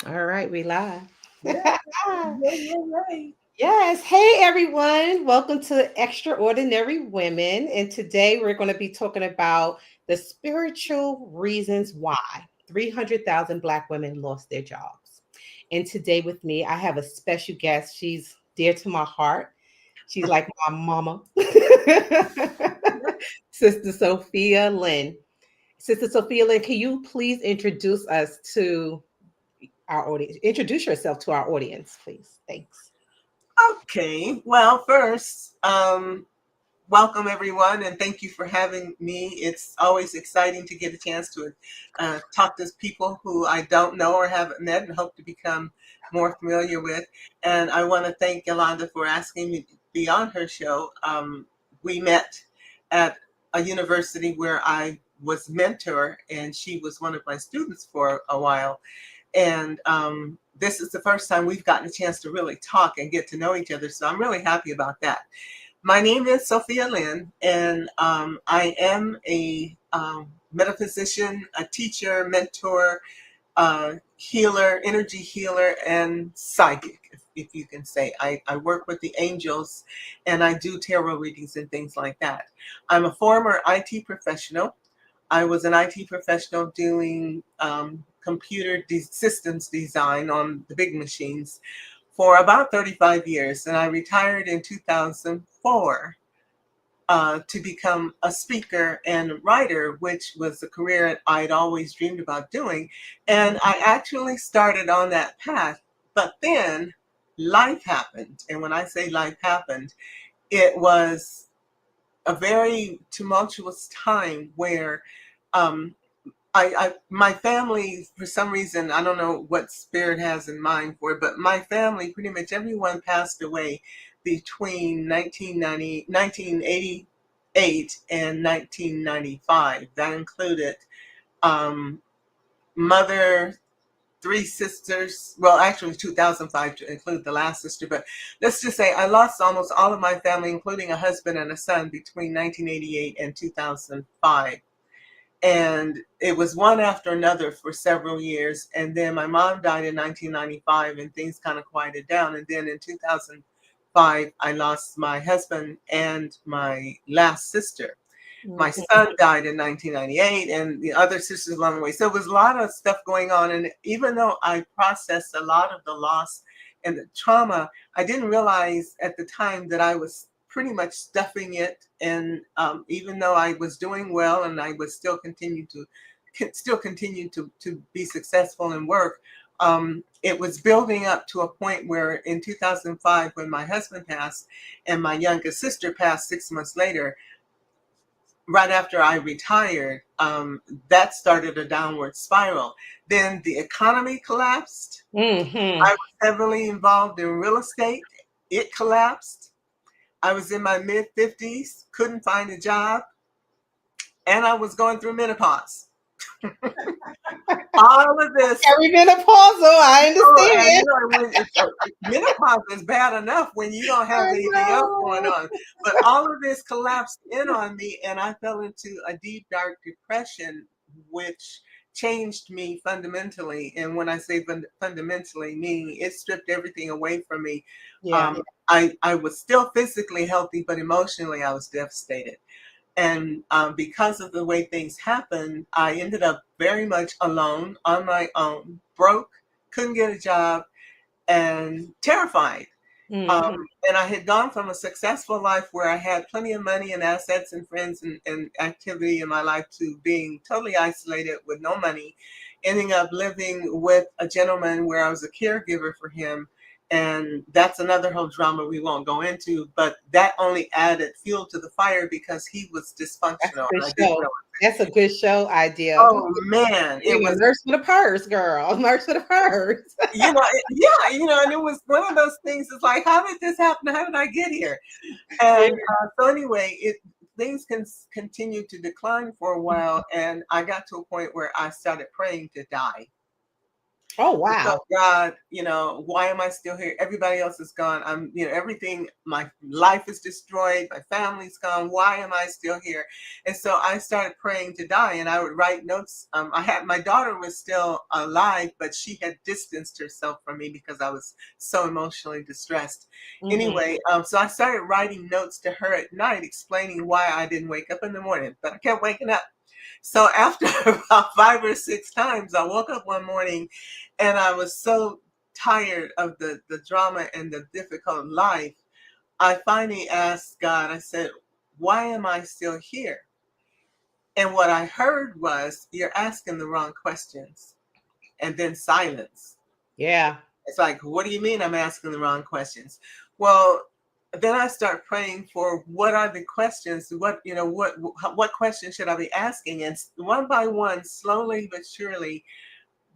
All right, we live. Yeah, yeah, yeah, yeah. Yes. Hey, everyone. Welcome to Extraordinary Women. And today we're going to be talking about the spiritual reasons why 300,000 Black women lost their jobs. And today with me, I have a special guest. She's dear to my heart. She's like my mama, Sister Sophia Lynn. Sister Sophia Lynn, can you please introduce us to our audience? Introduce yourself to our audience, please. Thanks. Okay. Well, first, welcome everyone, and thank you for having me. It's always exciting to get a chance to talk to people who I don't know or haven't met, and hope to become more familiar with. And I want to thank Yolanda for asking me to be on her show. We met at a university where I was mentor, and she was one of my students for a while. And this is the first time we've gotten a chance to really talk and get to know each other. So I'm really happy about that. My name is Sophia Lynn, and I am a metaphysician, a teacher, mentor, healer, energy healer, and psychic, if you can say. I work with the angels, and I do tarot readings and things like that. I'm a former IT professional. I was an IT professional doing systems design on the big machines for about 35 years, and I retired in 2004 to become a speaker and writer, which was a career I'd always dreamed about doing. And I actually started on that path, but then life happened. And when I say life happened, it was a very tumultuous time where um, my family, for some reason, I don't know what spirit has in mind for it, but my family, pretty much everyone passed away between 1988 and 1995. That included um, mother, three sisters, well, actually 2005 to include the last sister, but let's just say I lost almost all of my family, including a husband and a son, between 1988 and 2005. And it was one after another for several years. And then my mom died in 1995, and things kind of quieted down. And then in 2005, I lost my husband and my last sister. My Mhm. son died in 1998, and the other sisters along the way. So it was a lot of stuff going on. And even though I processed a lot of the loss and the trauma, I didn't realize at the time that I was pretty much stuffing it. And even though I was doing well, and I was still continue to be successful in work, it was building up to a point where in 2005, when my husband passed and my youngest sister passed 6 months later, right after I retired, that started a downward spiral. Then the economy collapsed. I Mhm. was heavily involved in real estate. It collapsed. I was in my mid 50s, couldn't find a job, and I was going through menopause. All of this. Perimenopausal, I Oh, and understand. menopause is bad enough when you don't have I anything else going know. on. But all of this collapsed in on me, and I fell into a deep, dark depression, which changed me fundamentally. And when I say fundamentally, meaning it stripped everything away from me. Yeah. I was still physically healthy, but emotionally I was devastated. And because of the way things happened, I ended up very much alone, on my own, broke, couldn't get a job, and terrified. Um, Mhm. and I had gone from a successful life where I had plenty of money and assets and friends and activity in my life, to being totally isolated with no money, ending up living with a gentleman where I was a caregiver for him. And that's another whole drama we won't go into, but that only added fuel to the fire because he was That's dysfunctional, a good and I didn't show. realize. That's a good show idea. Oh man, it You know, was, nurse with a purse, girl. Nurse with a purse. yeah, and it was one of those things. It's like, how did this happen? How did I get here? Yeah. And so anyway, things continued to decline for a while, and I got to a point where I started praying to die. Oh, So wow. God, why am I still here? Everybody else is gone. Everything, my life is destroyed. My family's gone. Why am I still here? And so I started praying to die, and I would write notes. My daughter was still alive, but she had distanced herself from me because I was so emotionally distressed. Hmm. Anyway, so I started writing notes to her at night explaining why I didn't wake up in the morning, but I kept waking up. So after about 5 or 6 times, I woke up one morning and I was so tired of the drama and the difficult life. I finally asked God, I said, why am I still here? And what I heard was, you're asking the wrong questions. And then silence. Yeah. It's like, what do you mean I'm asking the wrong questions? Well, then I start praying for what are the questions? What questions should I be asking? And one by one, slowly but surely,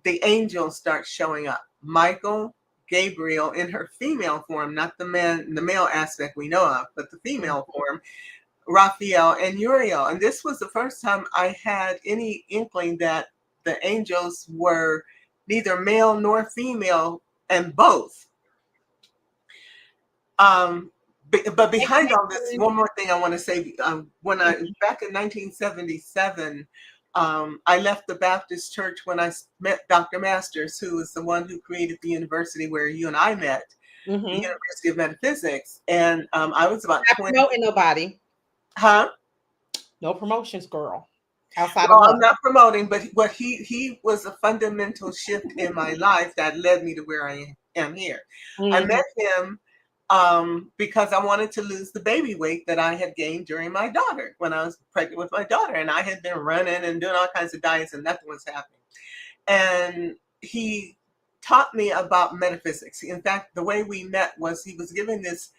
the angels start showing up. Michael, Gabriel in her female form, not the male aspect we know of, but the female form, Raphael and Uriel. And this was the first time I had any inkling that the angels were neither male nor female, and both. Um, but behind all this, one more thing I want to say. When I back in 1977, I left the Baptist church when I met Dr. Masters, who is the one who created the university where you and I met, the Hmm. University of Metaphysics. And I was about Not 20. promoting nobody. Huh? No promotions, girl. Outside of Well, I'm love. not promoting, but what he was a fundamental shift in my life that led me to where I am here. I Hmm. met him because I wanted to lose the baby weight that I had gained during my daughter, when I was pregnant with my daughter, and I had been running and doing all kinds of diets and nothing was happening. And he taught me about metaphysics. In fact, the way we met was he was giving this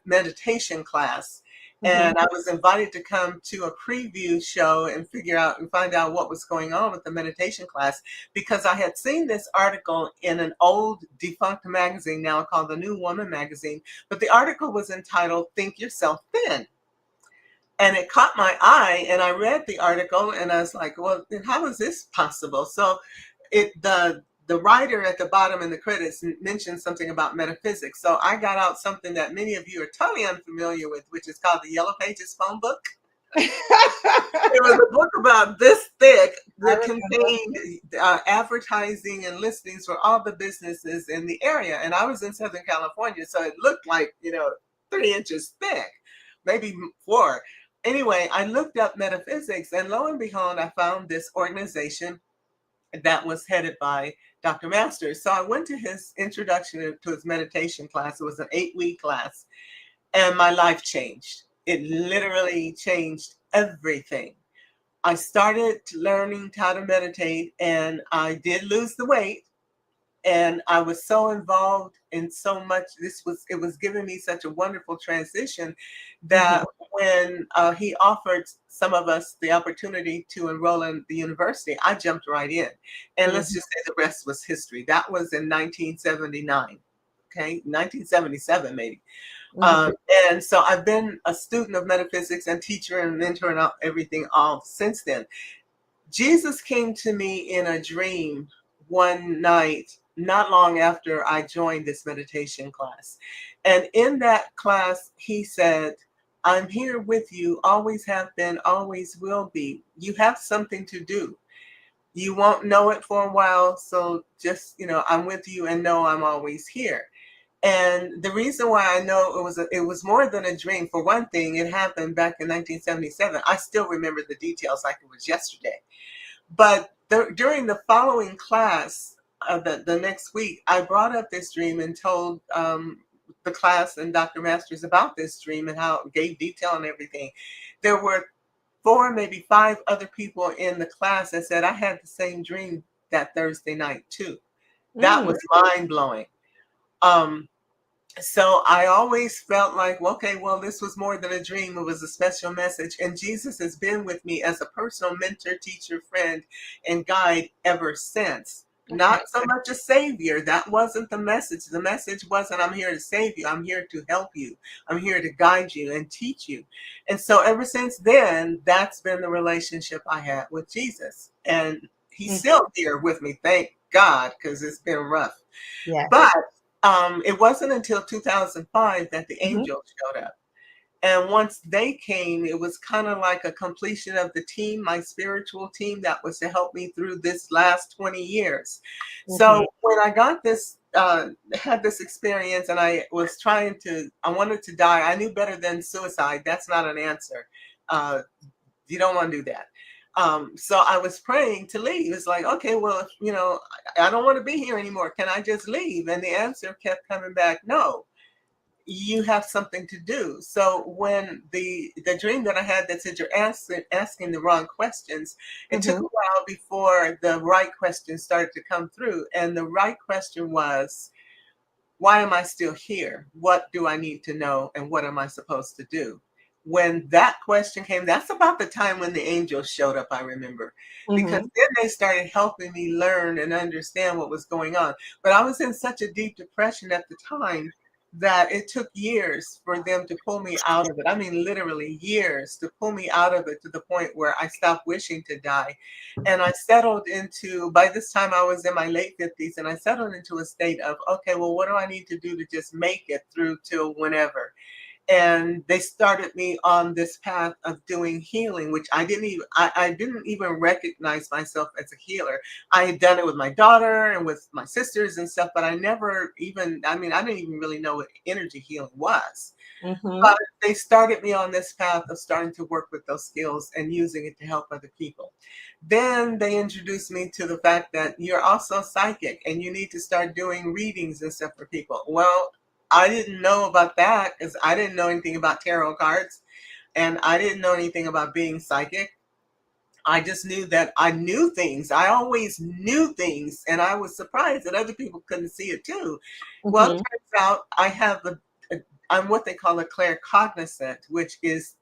meditation class, Hmm. and I was invited to come to a preview show and find out what was going on with the meditation class, because I had seen this article in an old defunct magazine now called the New Woman magazine, but the article was entitled "Think Yourself Thin." And it caught my eye, and I read the article and I was like, well, then how is this possible? So the writer at the bottom in the credits mentioned something about metaphysics. So I got out something that many of you are totally unfamiliar with, which is called the Yellow Pages phone book. It was a book about this thick I that remember. contained advertising and listings for all the businesses in the area. And I was in Southern California, so it looked like, 3 inches thick, maybe 4. Anyway, I looked up metaphysics, and lo and behold, I found this organization that was headed by Dr. Masters. So I went to his introduction to his meditation class. It was an 8-week class, and my life changed. It literally changed everything. I started learning how to meditate, and I did lose the weight, and I was so involved in so much. It was giving me such a wonderful transition Hmm. that when he offered some of us the opportunity to enroll in the university, I jumped right in. And let's Hmm. just say the rest was history. That was in 1979. Okay, 1977 maybe. Hmm. And so I've been a student of metaphysics and teacher and mentor and everything all since then. Jesus came to me in a dream one night, not long after I joined this meditation class. And in that class, he said, I'm here with you, always have been, always will be. You have something to do. You won't know it for a while. So just, I'm with you and know I'm always here. And the reason why I know it was more than a dream, for one thing, it happened back in 1977. I still remember the details like it was yesterday. But during the following class, the next week, I brought up this dream and told the class and Dr. Masters about this dream and how it gave detail and everything. There were 4, maybe 5 other people in the class that said, I had the same dream that Thursday night too. That Mm. was mind blowing. Um, so I always felt like, okay, well, this was more than a dream. It was a special message. And Jesus has been with me as a personal mentor, teacher, friend, and guide ever since. Okay. Not so much a savior. That wasn't the message. The message wasn't, I'm here to save you. I'm here to help you. I'm here to guide you and teach you. And so ever since then, that's been the relationship I had with Jesus. And he's Mm. still here with me. God, because it's been rough. Yes. But it wasn't until 2005 that the Hmm. angels showed up. And once they came, it was kind of like a completion of the team, my spiritual team that was to help me through this last 20 years. Hmm. So when I got this, had this experience and I wanted to die. I knew better than suicide. That's not an answer. Uh, you don't want to do that. So I was praying to leave. It's like, okay, well, I don't want to be here anymore. Can I just leave? And the answer kept coming back, no, you have something to do. So when the dream that I had that said you're asking the wrong questions, it took Hmm. a while before the right questions started to come through. And the right question was, why am I still here? What do I need to know? And what am I supposed to do? When that question came, that's about the time when the angels showed up, I remember, because Hmm. then they started helping me learn and understand what was going on. But I was in such a deep depression at the time that it took years for them to pull me out of it. I mean, literally years to pull me out of it to the point where I stopped wishing to die. And I settled into, by this time I was in my late 50s, and I settled into a state of, okay, well, what do I need to do to just make it through till whenever? And they started me on this path of doing healing, which I didn't even recognize myself as a healer. I had done it with my daughter and with my sisters and stuff, but I never even, I mean, I didn't even really know what energy healing was. Hmm. But they started me on this path of starting to work with those skills and using it to help other people. Then they introduced me to the fact that you're also psychic and you need to start doing readings and stuff for people. Well, I didn't know about that because I didn't know anything about tarot cards and I didn't know anything about being psychic. I just knew that I knew things. I always knew things, and I was surprised that other people couldn't see it too. Well, it Hmm. turns out I'm what they call a claircognizant, which is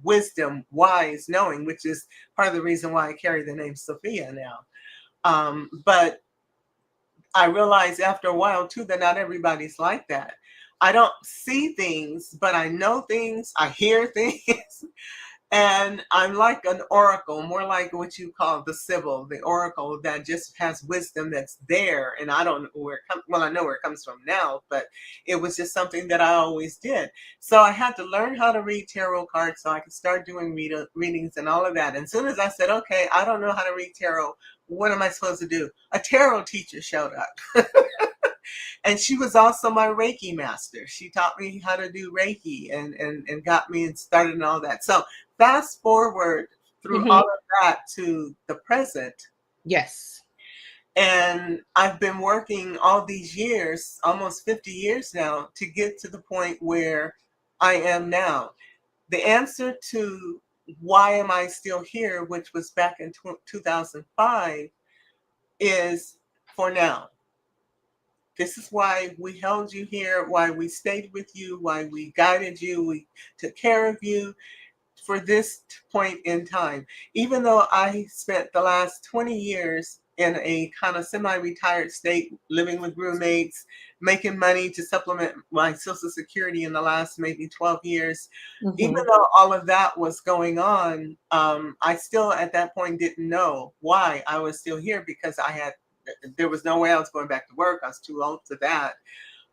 wisdom, wise, knowing, which is part of the reason why I carry the name Sophia now. But I realized after a while too that not everybody's like that. I don't see things, but I know things. I hear things. And I'm like an oracle, more like what you call the Sibyl, the oracle that just has wisdom that's there. And I don't know where it comes. Well, I know where it comes from now, but it was just something that I always did. So I had to learn how to read tarot cards so I could start doing readings and all of that. And as soon as I said, okay, I don't know how to read tarot, what am I supposed to do? A tarot teacher showed up. And she was also my Reiki master. She taught me how to do Reiki and got me and started and all that. So fast forward through all Hmm. of that to the present. Yes. And I've been working all these years, almost 50 years now, to get to the point where I am now. The answer to why am I still here, which was back in 2005, is for now. This is why we held you here, why we stayed with you, why we guided you, we took care of you for this point in time. Even though I spent the last 20 years in a kind of semi-retired state, living with roommates, making money to supplement my Social Security in the last maybe 12 years, even Hmm. though all of that was going on, I still at that point didn't know why I was still here because there was no way I was going back to work. I was too old for that.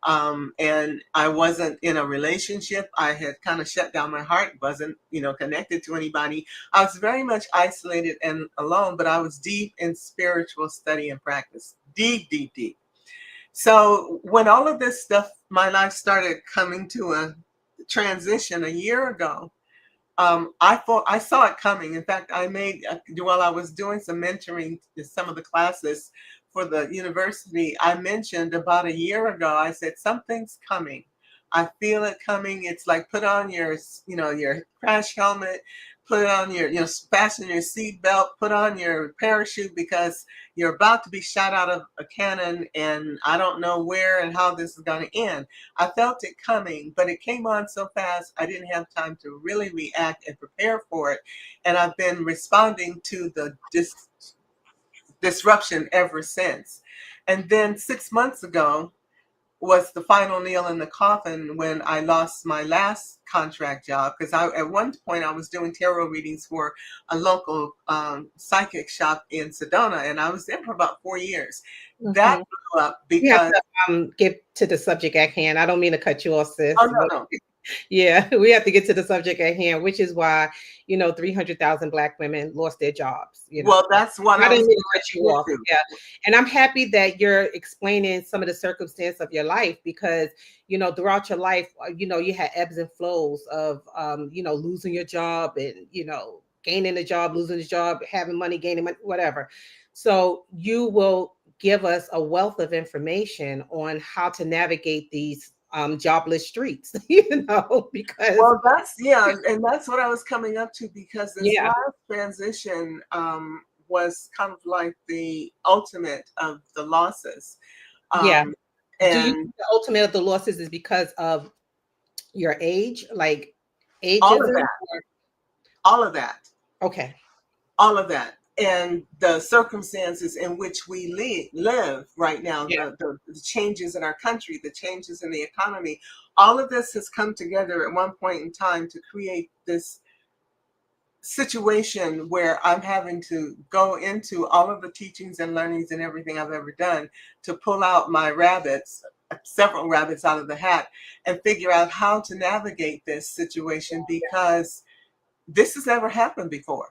And I wasn't in a relationship. I had kind of shut down my heart, wasn't, connected to anybody. I was very much isolated and alone, but I was deep in spiritual study and practice. Deep, deep, deep. So when all of this stuff, my life started coming to a transition a year ago, I saw it coming. In fact, while I was doing some mentoring to some of the classes for the university, I mentioned about a year ago, I said, something's coming. I feel it coming. It's like put on your crash helmet, put on fasten your seat belt, put on your parachute because you're about to be shot out of a cannon and I don't know where and how this is going to end. I felt it coming, but it came on so fast, I didn't have time to really react and prepare for it. And I've been responding to the disruption ever since. And then 6 months ago, was the final nail in the coffin when I lost my last contract job, because at one point I was doing tarot readings for a local psychic shop in Sedona, and I was there for about 4 years. That blew up We have because to get to the subject at hand. I don't mean to cut you off, sis. oh no. Yeah, we have to get to the subject at hand, which is why 300,000 Black women lost their jobs. Well, that's what I I was didn't mean to going cut you to off. get to. Yeah, and I'm happy that you're explaining some of the circumstance of your life, because throughout your life, you had ebbs and flows of losing your job and gaining a job, losing a job, having money, gaining money, whatever. So you will give us a wealth of information on how to navigate these jobless streets, because Well, and that's what I was coming up to, because this yeah, last transition was kind of like the ultimate of the losses. yeah. Do you And think the ultimate of the losses is because of your age, like all of ageism? that, all of that, Okay. all of that, and the circumstances in which we live right now, Yeah. the changes in our country, the changes in the economy, all of this has come together at one point in time to create this situation where I'm having to go into all of the teachings and learnings and everything I've ever done to pull out my several rabbits out of the hat, and figure out how to navigate this situation, because this has never happened before.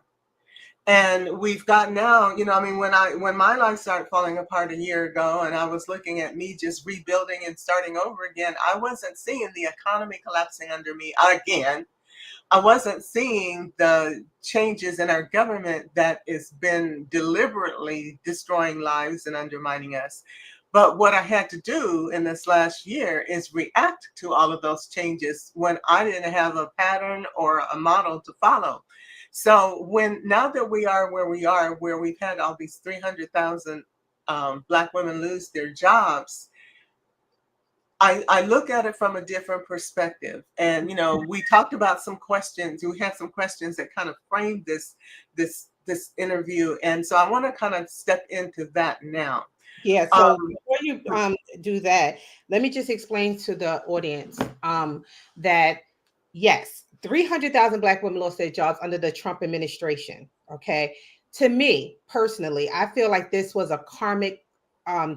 And we've got now, when my life started falling apart a year ago and I was looking at me just rebuilding and starting over again, I wasn't seeing the economy collapsing under me again. I wasn't seeing the changes in our government that has been deliberately destroying lives and undermining us. But what I had to do in this last year is react to all of those changes when I didn't have a pattern or a model to follow. So now that we are where we are, where we've had all these 300,000 Black women lose their jobs, I look at it from a different perspective. And, we talked about some questions. We had some questions that kind of framed this interview. And so I want to kind of step into that now. Yeah. So before you do that, let me just explain to the audience that yes, 300,000 Black women lost their jobs under the Trump administration. Okay. To me personally, I feel like this was a karmic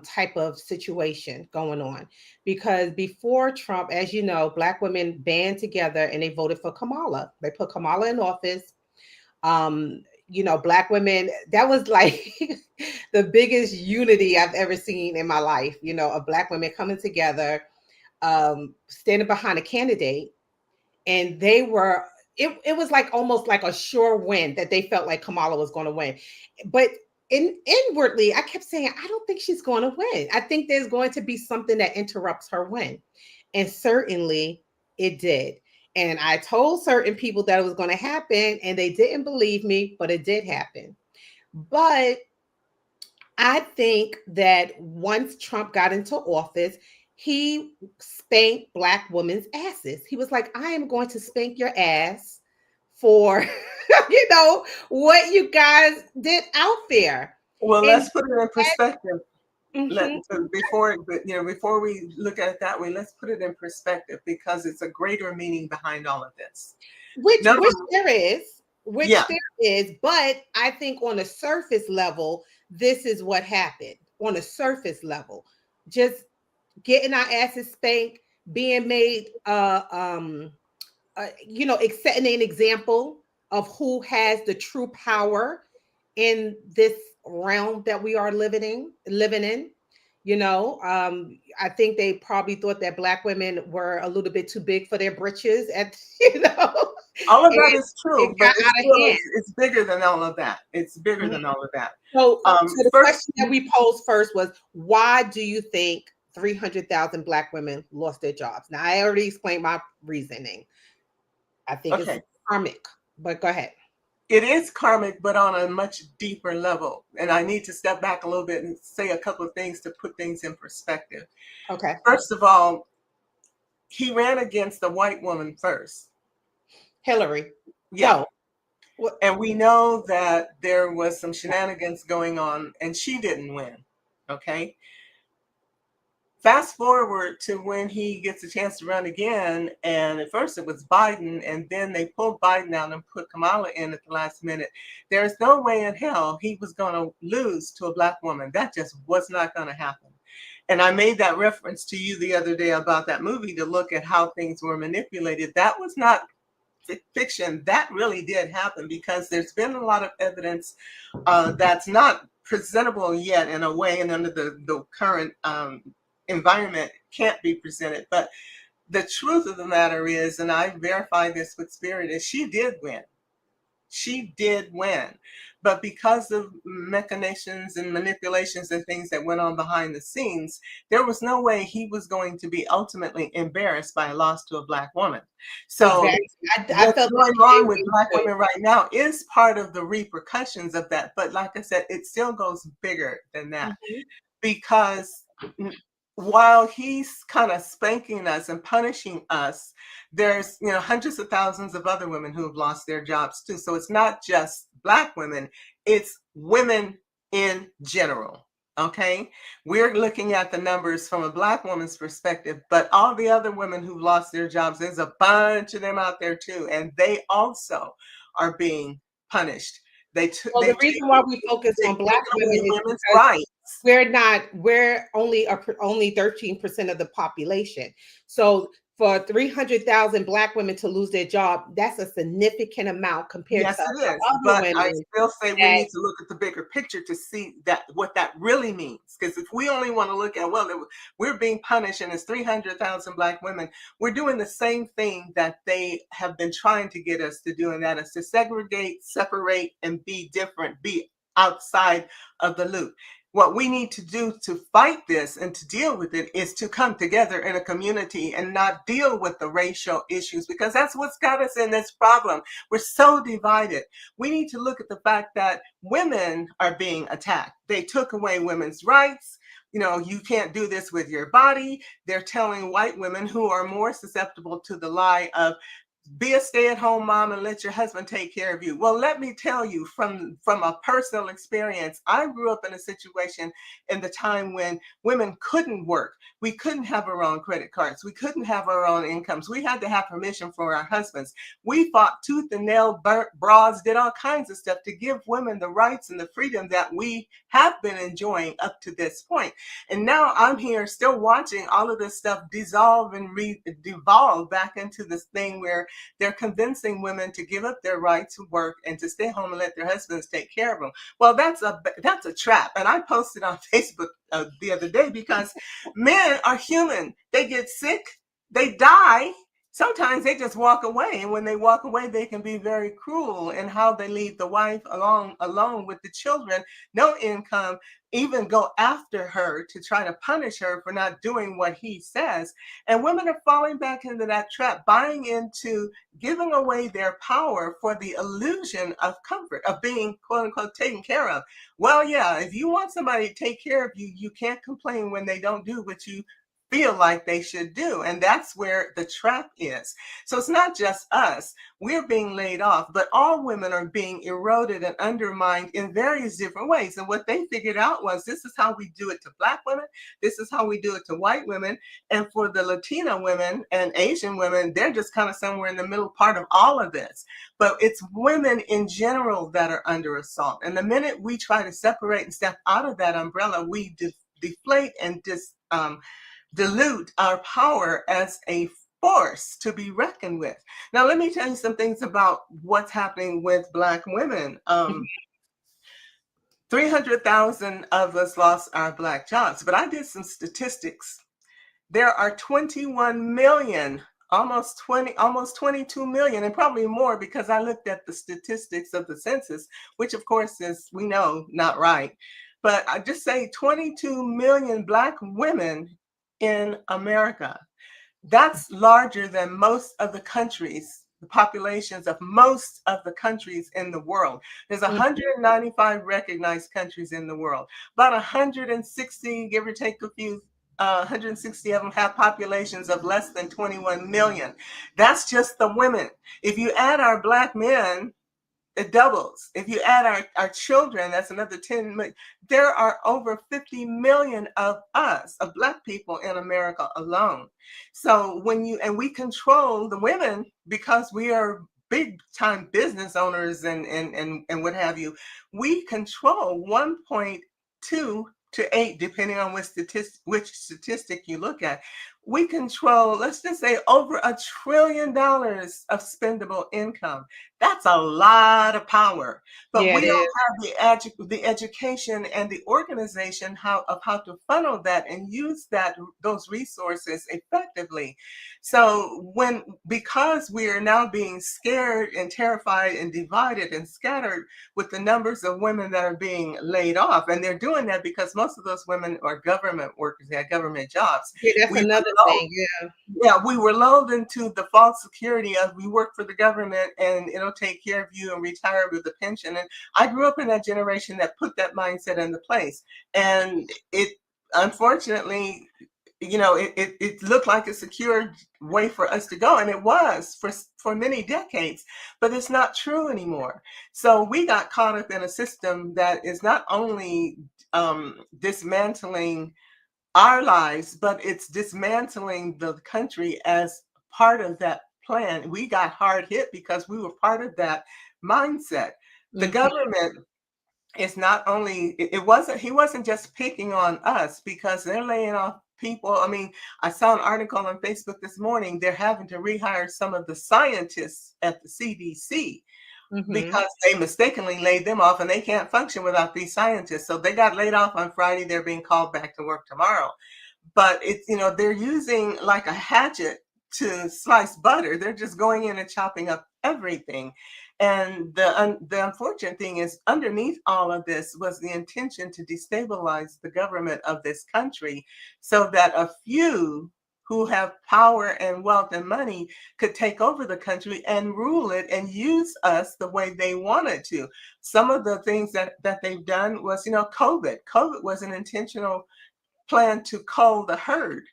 type of situation going on, because before Trump, as you know, Black women band together and they voted for Kamala. They put Kamala in office. Black women, that was like the biggest unity I've ever seen in my life, of Black women coming together, standing behind a candidate. And they were, it was like almost like a sure win, that they felt like Kamala was going to win. But inwardly, I kept saying, I don't think she's going to win. I think there's going to be something that interrupts her win. And certainly it did. And I told certain people that it was going to happen, and they didn't believe me, but it did happen. But I think that once Trump got into office, he spanked Black women's asses. He was like, I am going to spank your ass for, what you guys did out there. Well, And let's put it in perspective. Mhm. Before we look at it that way, let's put it in perspective, because it's a greater meaning behind all of this. Which Number, there is, yeah, but I think on a surface level, this is what happened. On a surface level, just getting our asses spanked, being made setting an example of who has the true power in this realm that we are living in. I think they probably thought that Black women were a little bit too big for their britches, and all of that and is true, it but got it's out of still hand. it's bigger than all of that. It's bigger Mhm. than all of that. So the First, question that we posed first was, why do you think 300,000 Black women lost their jobs? Now, I already explained my reasoning. I think it's okay, karmic, but go ahead. it is karmic, but on a much deeper level. And I need to step back a little bit and say a couple of things to put things in perspective. Okay. First of all, he ran against a white woman first. Hillary. Yeah. No. What? And we know that there was some shenanigans going on, and she didn't win. Okay. Fast forward to when he gets a chance to run again, and at first it was Biden, and then they pulled Biden out and put Kamala in at the last minute. There's no way in hell he was going to lose to a Black woman. That just was not going to happen. And I made that reference to you the other day about that movie to look at how things were manipulated. That was not fiction. That really did happen, because there's been a lot of evidence that's not presentable yet in a way, and under the current environment can't be presented. But the truth of the matter is, and I verify this with Spirit, is she did win. She did win. But because of machinations and manipulations and things that went on behind the scenes, there was no way he was going to be ultimately embarrassed by a loss to a Black woman. So Exactly. I what's felt going the on same with way Black too. women right now is part of the repercussions of that. But like I said, it still goes bigger than that, Mhm. because while he's kind of spanking us and punishing us, there's, you know, hundreds of thousands of other women who have lost their jobs too. So it's not just Black women, it's women in general. Okay, we're looking at the numbers from a Black woman's perspective, but all the other women who've lost their jobs, there's a bunch of them out there too, and they also are being punished. Well, the They've reason why we focus they've on Black taken women away is women's because rights. we're only 13% of the population. So for 300,000 Black women to lose their job, that's a significant amount compared Yes, to it is. the other But I women still say we that need to look at the bigger picture to see that what that really means. Because if we only want to look at, well, we're being punished and it's 300,000 Black women, we're doing the same thing that they have been trying to get us to do, and that is to segregate, separate, and be different, be outside of the loop. What we need to do to fight this and to deal with it is to come together in a community and not deal with the racial issues, because that's what's got us in this problem. We're so divided. We need to look at the fact that women are being attacked. They took away women's rights. You know, you can't do this with your body. They're telling white women, who are more susceptible to the lie of be a stay-at-home mom and let your husband take care of you. Well, let me tell you from a personal experience, I grew up in a situation in the time when women couldn't work. We couldn't have our own credit cards. We couldn't have our own incomes. We had to have permission from our husbands. We fought tooth and nail, burnt bras, did all kinds of stuff to give women the rights and the freedom that we have been enjoying up to this point. And now I'm here still watching all of this stuff dissolve and devolve back into this thing where they're convincing women to give up their right to work and to stay home and let their husbands take care of them. Well, that's a trap. And I posted on Facebook the other day, because men are human. They get sick, they die. Sometimes they just walk away, and when they walk away, they can be very cruel in how they leave the wife alone with the children, no income, even go after her to try to punish her for not doing what he says. And women are falling back into that trap, buying into giving away their power for the illusion of comfort, of being quote unquote taken care of. Well, yeah, if you want somebody to take care of you, you can't complain when they don't do what you feel like they should do. And that's where the trap is. So it's not just us. We're being laid off, but all women are being eroded and undermined in various different ways. And what they figured out was, this is how we do it to Black women. This is how we do it to white women. And for the Latina women and Asian women, they're just kind of somewhere in the middle part of all of this. But it's women in general that are under assault. And the minute we try to separate and step out of that umbrella, we deflate and dilute our power as a force to be reckoned with. Now, let me tell you some things about what's happening with Black women. 300,000 of us lost our Black jobs, but I did some statistics. There are 21 million, almost 22 million, and probably more, because I looked at the statistics of the census, which of course is, we know, not right. But I just say 22 million Black women in America. That's larger than most of the countries, the populations of most of the countries in the world. There's Mhm. 195 recognized countries in the world. About 160, give or take a few, 160 of them have populations of less than 21 million. That's just the women. If you add our Black men, it doubles. If you add our children, that's another 10 million. There are over 50 million of us, of Black people in America alone. So and we control the women because we are big time business owners and what have you. We control 1.2 to 8, depending on which statistic you look at. We control, let's just say, over $1 trillion of spendable income. That's a lot of power, but Yeah, we it don't is. have the education and the organization of how to funnel that and use those resources effectively. So because we are now being scared and terrified and divided and scattered with the numbers of women that are being laid off, and they're doing that because most of those women are government workers, they have government jobs. Yeah, that's We another were lulled, thing. Yeah. yeah, we were lulled into the false security of we work for the government and it'll take care of you and retire with a pension. And I grew up in that generation that put that mindset into place. And it, unfortunately, it looked like a secure way for us to go, and it was for many decades, but it's not true anymore. So we got caught up in a system that is not only dismantling our lives, but it's dismantling the country as part of that plan. We got hard hit because we were part of that mindset. The Mhm. government is not only, he wasn't just picking on us because they're laying off people. I mean, I saw an article on Facebook this morning, they're having to rehire some of the scientists at the CDC Mhm. because they mistakenly laid them off and they can't function without these scientists. So they got laid off on Friday. They're being called back to work tomorrow. But it's, they're using like a hatchet to slice butter. They're just going in and chopping up everything. And the unfortunate thing is, underneath all of this was the intention to destabilize the government of this country so that a few who have power and wealth and money could take over the country and rule it and use us the way they wanted to. Some of the things that they've done was, COVID. COVID was an intentional plan to cull the herd.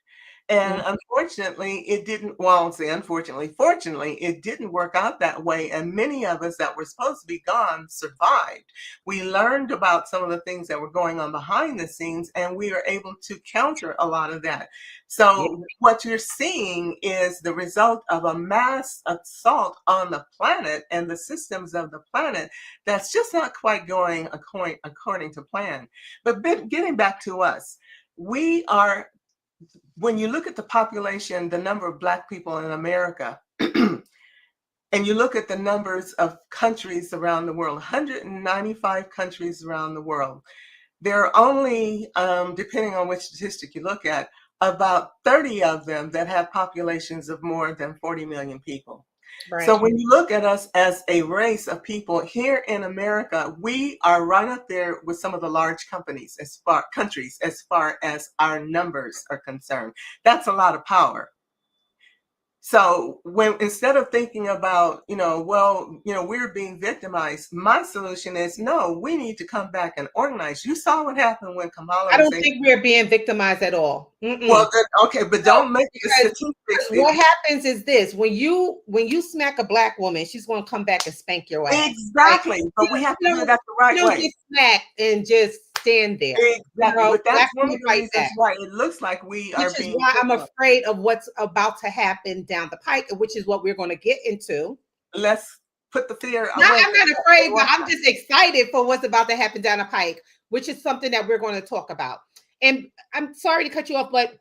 And Mhm. unfortunately, it didn't, well, I won't say unfortunately, fortunately, it didn't work out that way. And many of us that were supposed to be gone survived. We learned about some of the things that were going on behind the scenes, and we were able to counter a lot of that. Yeah. So what you're seeing is the result of a mass assault on the planet and the systems of the planet that's just not quite going according to plan. But getting back to us, we are, when you look at the population, the number of Black people in America, and you look at the numbers of countries around the world, 195 countries around the world, there are only, depending on which statistic you look at, about 30 of them that have populations of more than 40 million people. So Right. when you look at us as a race of people here in America, we are right up there with some of the large countries as far as our numbers are concerned. That's a lot of power. So instead of thinking about, we're being victimized, my solution is no, we need to come back and organize. You saw what happened when Kamala I was don't able. think we're being victimized at all. Well, Mm-mm. then, okay, but No, don't make the because statistics. what happens is this: when you smack a Black woman, she's going to come back and spank your ass. Right? Exactly, but we have to do that the You right don't way. get smacked and just stand there. Exactly, but that's Black one of women the fight reasons back, why it looks like we are which is being why I'm picked on. afraid of what's about to happen down the pike, which is what we're going to get into. Let's put the fear Not, away I'm from not that. afraid, but I'm just excited for what's about to happen down the pike, which is something that we're going to talk about. And I'm sorry to cut you off, but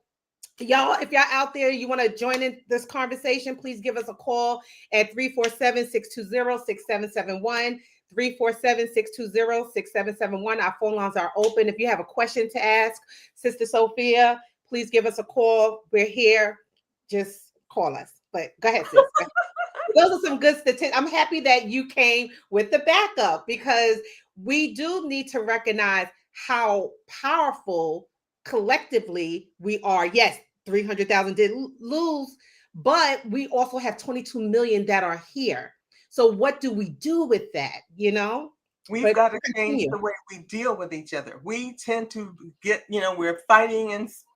y'all, if y'all out there, you want to join in this conversation, please give us a call at 347-620-6771. 347-620-6771. Our phone lines are open. If you have a question to ask Sister Sophia, please give us a call. We're here. Just call us. But go ahead, sis. Those are some good statistics. I'm happy that you came with the backup because we do need to recognize how powerful collectively we are. Yes, 300,000 did lose, but we also have 22 million that are here. So what do we do with that, We've But got to change continue. the way we deal with each other. We tend to get, we're fighting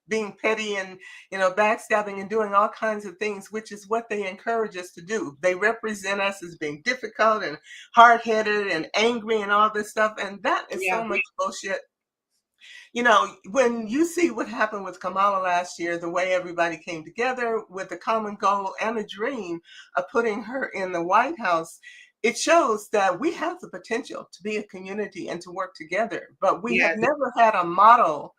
being petty and, backstabbing and doing all kinds of things, which is what they encourage us to do. They represent us as being difficult and hard-headed and angry and all this stuff. And that is Yeah. so much bullshit. When you see what happened with Kamala last year, the way everybody came together with a common goal and a dream of putting her in the White House, it shows that we have the potential to be a community and to work together. But we have Yes. never had a model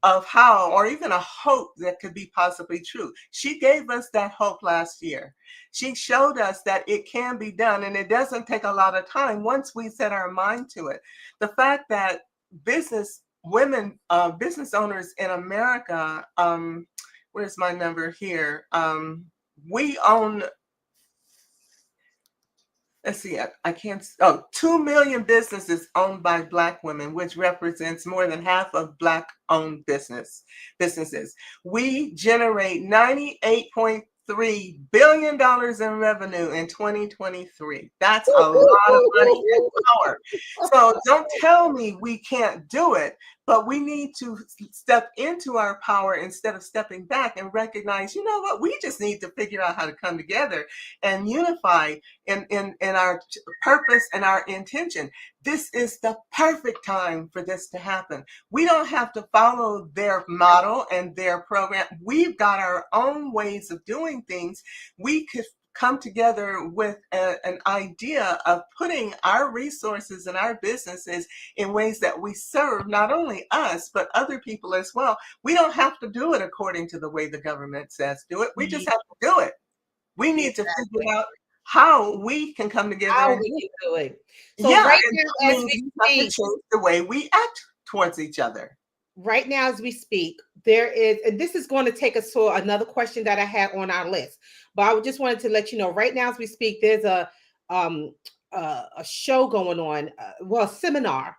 of how, or even a hope that could be possibly true. She gave us that hope last year. She showed us that it can be done, and it doesn't take a lot of time once we set our mind to it. The fact that business owners in America, where's my number here? We own, let's see, I can't, 2 million businesses owned by Black women, which represents more than half of Black-owned businesses. We generate $98.3 billion in revenue in 2023. That's a lot of money and power. So don't tell me we can't do it, but we need to step into our power instead of stepping back and recognize, you know what, we just need to figure out how to come together and unify in our purpose and our intention. This is the perfect time for this to happen. We don't have to follow their model and their program. We've got our own ways of doing things. We could come together with an idea of putting our resources and our businesses in ways that we serve not only us, but other people as well. We don't have to do it according to the way the government says do it. We just have to do it. We need to figure out how we can come together. How and we can do it. So yeah, right and now, that as means we we have to speak, change the way we act towards each other. right now as we speak, there is, and this is going to take us to another question that I had on our list, but I just wanted to let you know right now as we speak, there's a show going on, a seminar.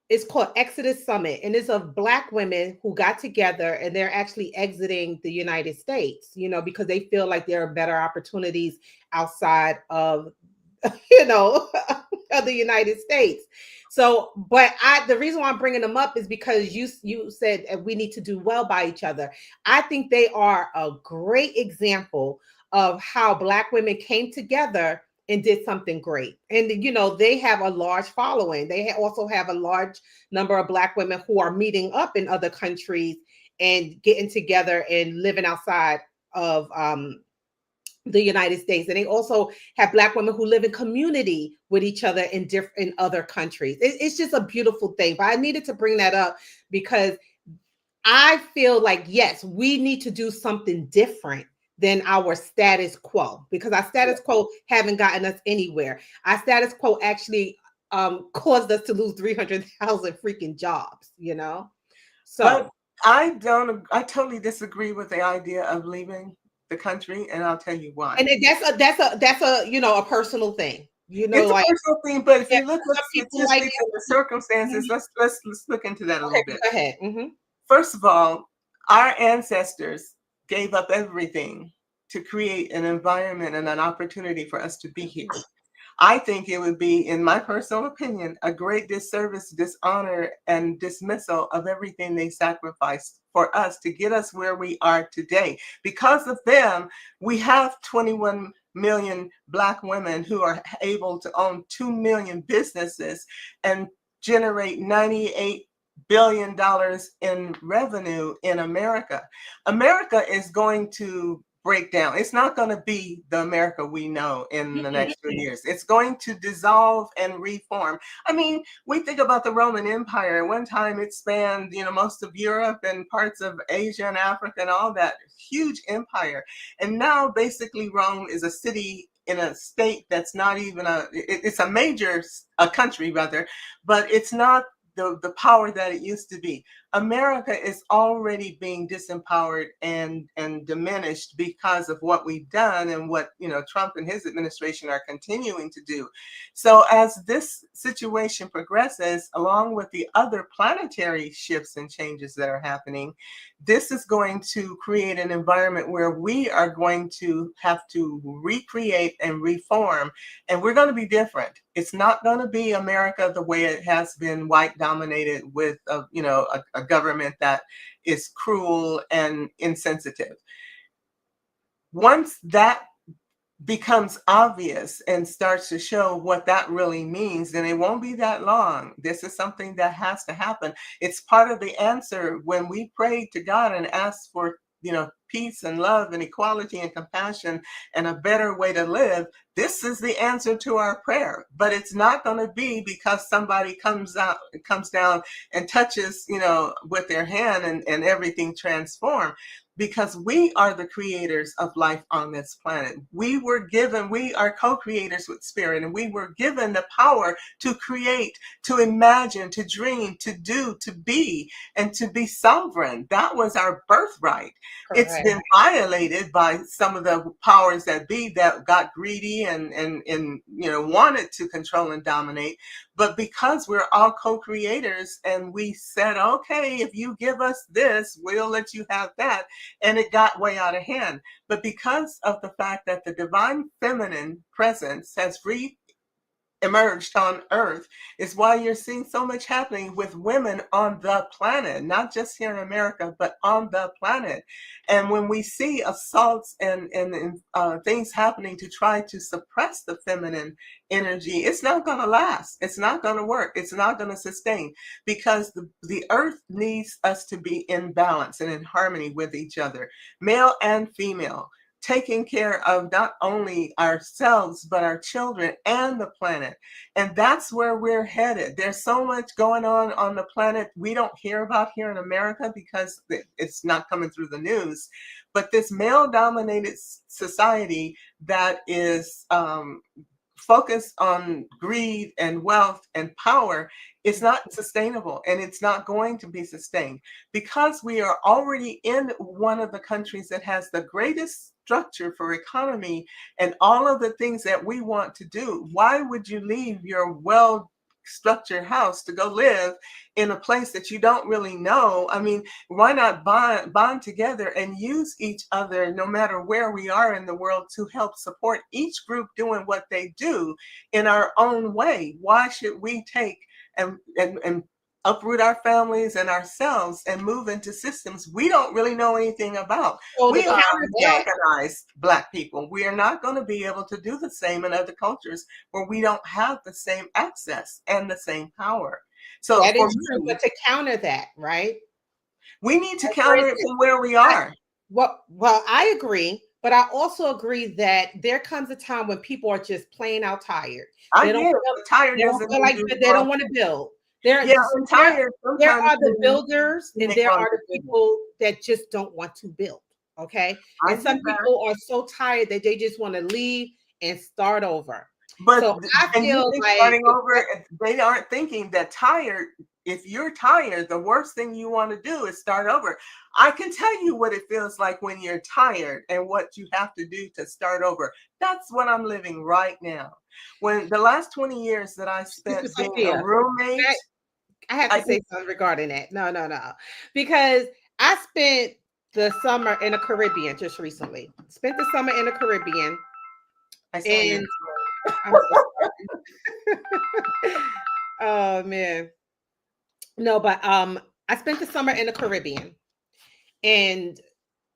It's called Exodus Summit, and it's of Black women who got together and they're actually exiting the United States, because they feel like there are better opportunities outside of, of the United States. So, but the reason why I'm bringing them up is because you said we need to do well by each other. I think they are a great example of how Black women came together and did something great. And they have a large following. They also have a large number of Black women who are meeting up in other countries and getting together and living outside of the United States. And they also have Black women who live in community with each other in other countries. It's just a beautiful thing. But I needed to bring that up because I feel like, yes, we need to do something different than our status quo, because our status quo haven't gotten us anywhere. Our status quo actually caused us to lose 300,000 freaking jobs, So but I totally disagree with the idea of leaving the country, and I'll tell you why. And that's a personal thing. It's a personal thing, but if you look at people statistics and the circumstances, let's look into that a little bit. Go ahead. Mm-hmm. First of all, our ancestors gave up everything to create an environment and an opportunity for us to be here. I think it would be, in my personal opinion, a great disservice, dishonor, and dismissal of everything they sacrificed for us to get us where we are today. Because of them, we have 21 million Black women who are able to own 2 million businesses and generate $98 billion in revenue in America. America is going to break down. It's not going to be the America we know in the next few years. It's going to dissolve and reform. I mean, we think about the Roman Empire. At one time it spanned, most of Europe and parts of Asia and Africa and all that. Huge empire. And now basically Rome is a city in a state that's not even it's a major, a country rather, but it's not the power that it used to be. America is already being disempowered and diminished because of what we've done and what Trump and his administration are continuing to do. So as this situation progresses, along with the other planetary shifts and changes that are happening, this is going to create an environment where we are going to have to recreate and reform, and we're going to be different. It's not going to be America the way it has been, white dominated with a a government that is cruel and insensitive. Once that becomes obvious and starts to show what that really means, then it won't be that long. This is something that has to happen. It's part of the answer when we pray to God and ask for, peace and love and equality and compassion and a better way to live. This is the answer to our prayer, but it's not going to be because somebody comes down and touches, with their hand and everything transforms. Because we are the creators of life on this planet. We are co-creators with spirit, and we were given the power to create, to imagine, to dream, to do, to be, and to be sovereign. That was our birthright. Correct. It's been violated by some of the powers that be that got greedy and wanted to control and dominate. But because we're all co-creators and we said, okay, if you give us this, we'll let you have that. And it got way out of hand. But because of the fact that the divine feminine presence has emerged on earth, is why you're seeing so much happening with women on the planet, not just here in America, but on the planet. And when we see assaults and things happening to try to suppress the feminine energy, it's not going to last. It's not going to work. It's not going to sustain, because the earth needs us to be in balance and in harmony with each other, male and female, taking care of not only ourselves, but our children and the planet. And that's where we're headed. There's so much going on the planet we don't hear about here in America because it's not coming through the news. But this male-dominated society that is focused on greed and wealth and power is not sustainable, and it's not going to be sustained, because we are already in one of the countries that has the greatest structure for economy and all of the things that we want to do. Why would you leave your well-structured house to go live in a place that you don't really know? I mean, why not bond together and use each other, no matter where we are in the world, to help support each group doing what they do in our own way? Why should we take and uproot our families and ourselves and move into systems we don't really know anything about? So We to are counter that, Americanized Black people. We are not going to be able to do the same in other cultures where we don't have the same access and the same power. So that for is true. me, But to counter that, right? we need to For counter it instance, from where we are. well, I agree, but I also agree that there comes a time when people are just plain out tired. I They get don't it. feel, Tired they don't doesn't feel mean like you they don't want to build. Yeah, I'm tired. There Sometimes are the builders and there want are the to. people that just don't want to build. Okay. I And get some that. people are so tired that they just want to leave and start over. But So I and you feel think like starting over, they aren't thinking that tired. If you're tired, the worst thing you want to do is start over. I can tell you what it feels like when you're tired and what you have to do to start over. That's what I'm living right now. When the last 20 years that I Sister spent being a Sophia, roommate, I have I to say something regarding that. No, no, no. Because I spent the summer in the Caribbean just recently. Spent the summer in the Caribbean. I saw your And I'm so sorry. Oh man. No, but I spent the summer in the Caribbean, and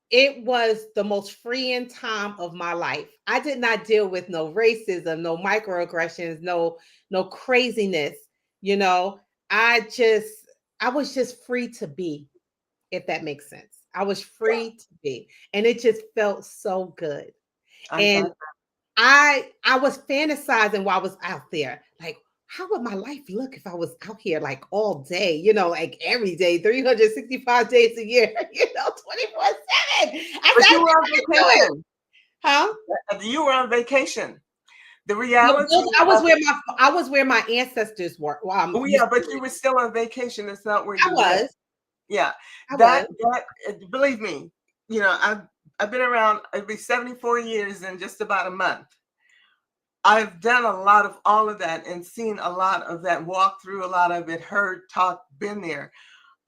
it was the most freeing time of my life. I did not deal with no racism, no microaggressions, no craziness, you know. I was just free to be, if that makes sense. I was free to be, and it just felt so good. I'm And glad. I was fantasizing while I was out there, like, how would my life look if I was out here like all day, like every day, 365 days a year, 24/7. I But said, you were on I can do it. vacation. Huh? You were on vacation. The No, reality of I was where my ancestors were. Oh Used yeah, to but you live. were still on vacation. It's not where I you live. was. Yeah, I that was. believe me, I've been around. It'll be 74 years in just about a month. I've done a lot of all of that and seen a lot of that, walked through a lot of it, heard, talked, been there.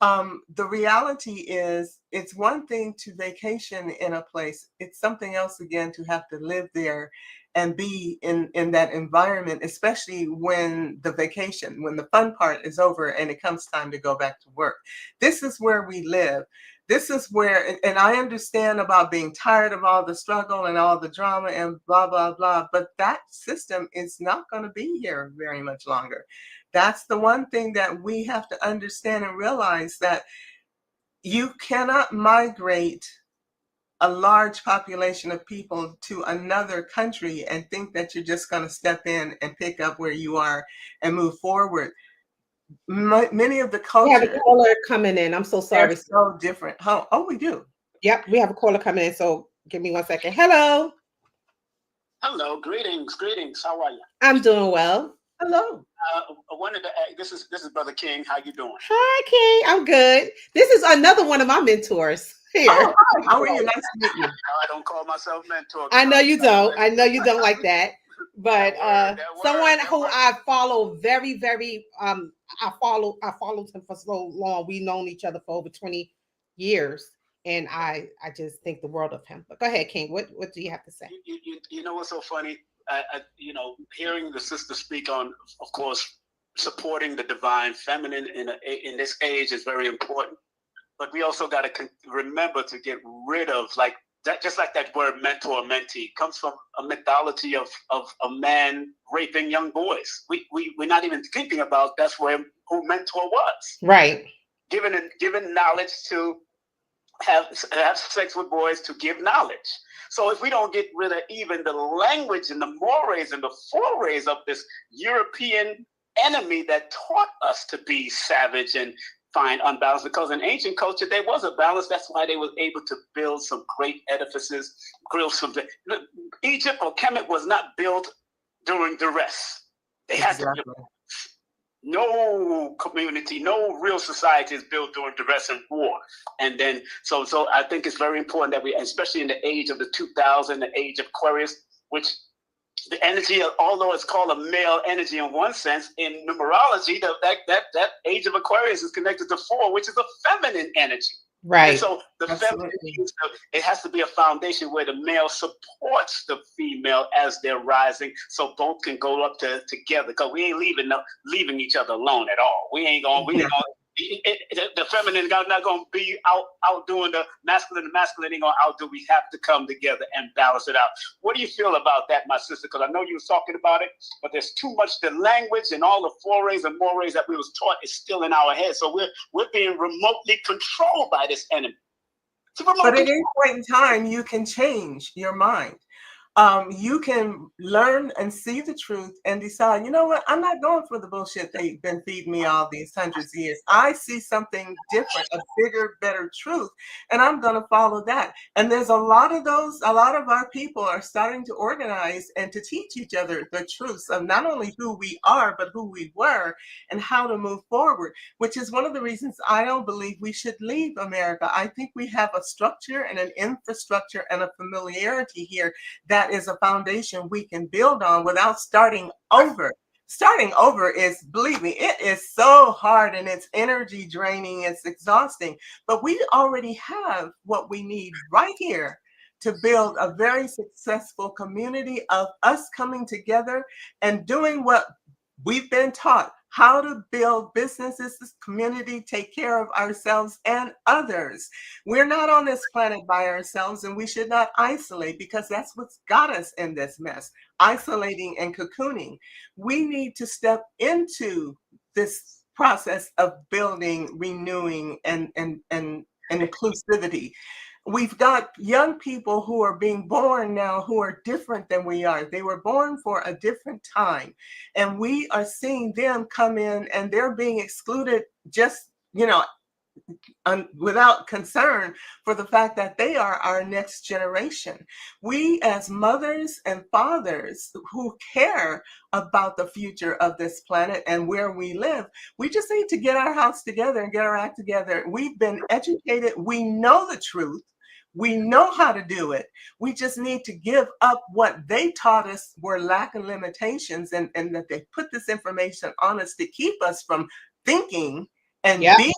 The reality is, it's one thing to vacation in a place. It's something else again to have to live there and be in that environment, especially when the vacation, when the fun part is over and it comes time to go back to work. This is where we live. This is where, and I understand about being tired of all the struggle and all the drama and blah, blah, blah, but that system is not going to be here very much longer. That's the one thing that we have to understand and realize, that you cannot migrate a large population of people to another country and think that you're just going to step in and pick up where you are and move forward. Many of the We have a cultures, caller coming in. I'm so they're sorry. so different. Oh, we do. Yep, we have a caller coming in. So give me 1 second. Hello. Hello, greetings. How are you? I'm doing well. Hello. I wanted to ask, this is Brother King. How you doing? Hi, King. I'm good. This is another one of my mentors here. Oh, hi. How are you? Nice to meet you. I don't call myself mentor. I know you don't. I know you don't like that. But someone who I follow very, very I followed him for so long. We've known each other for over 20 years. And I just think the world of him. But go ahead, King. What do you have to say? You know what's so funny? Hearing the sister speak on, of course, supporting the divine feminine in this age is very important. But we also got to remember to get rid of, like that, just like that word mentor, mentee comes from a mythology of a man raping young boys. We're not even thinking about that's who mentor was. Right. Given knowledge to have sex with boys, to give knowledge. So if we don't get rid of even the language and the mores and the forays of this European enemy that taught us to be savage and find unbalance, because in ancient culture there was a balance. That's why they were able to build some great edifices. Egypt or Kemet was not built during duress. They had to. No community, no real society is built during duress and war. And then, so I think it's very important that we, especially in the age of the 2000, the age of Aquarius, which the energy, although it's called a male energy in one sense, in numerology, that age of Aquarius is connected to 4, which is a feminine energy. Right. And so the feminine, it has to be a foundation where the male supports the female as they're rising, so both can go up together. Because we ain't leaving each other alone at all. The feminine not going to be out doing the masculine. The masculine ain't going to outdo. We have to come together and balance it out. What do you feel about that, my sister? Because I know you were talking about it, but there's too much. The language and all the forays and mores that we was taught is still in our heads. So we're being remotely controlled by this enemy. But at any point in time, you can change your mind. You can learn and see the truth and decide, you know what, I'm not going for the bullshit they've been feeding me all these hundreds of years. I see something different, a bigger, better truth, and I'm going to follow that. And there's a lot of our people are starting to organize and to teach each other the truths of not only who we are, but who we were and how to move forward, which is one of the reasons I don't believe we should leave America. I think we have a structure and an infrastructure and a familiarity here that is a foundation we can build on without starting over. Starting over is, believe me, it is so hard and it's energy draining, it's exhausting, but we already have what we need right here to build a very successful community of us coming together and doing what we've been taught, how to build businesses, this community, take care of ourselves and others. We're not on this planet by ourselves, and we should not isolate, because that's what's got us in this mess, isolating and cocooning. We need to step into this process of building, renewing, and inclusivity. We've got young people who are being born now who are different than we are. They were born for a different time. And we are seeing them come in and they're being excluded just, without concern for the fact that they are our next generation. We as mothers and fathers who care about the future of this planet and where we live, we just need to get our house together and get our act together. We've been educated. We know the truth. We know how to do it. We just need to give up what they taught us were lacking limitations, and that they put this information on us to keep us from thinking and Yep. being.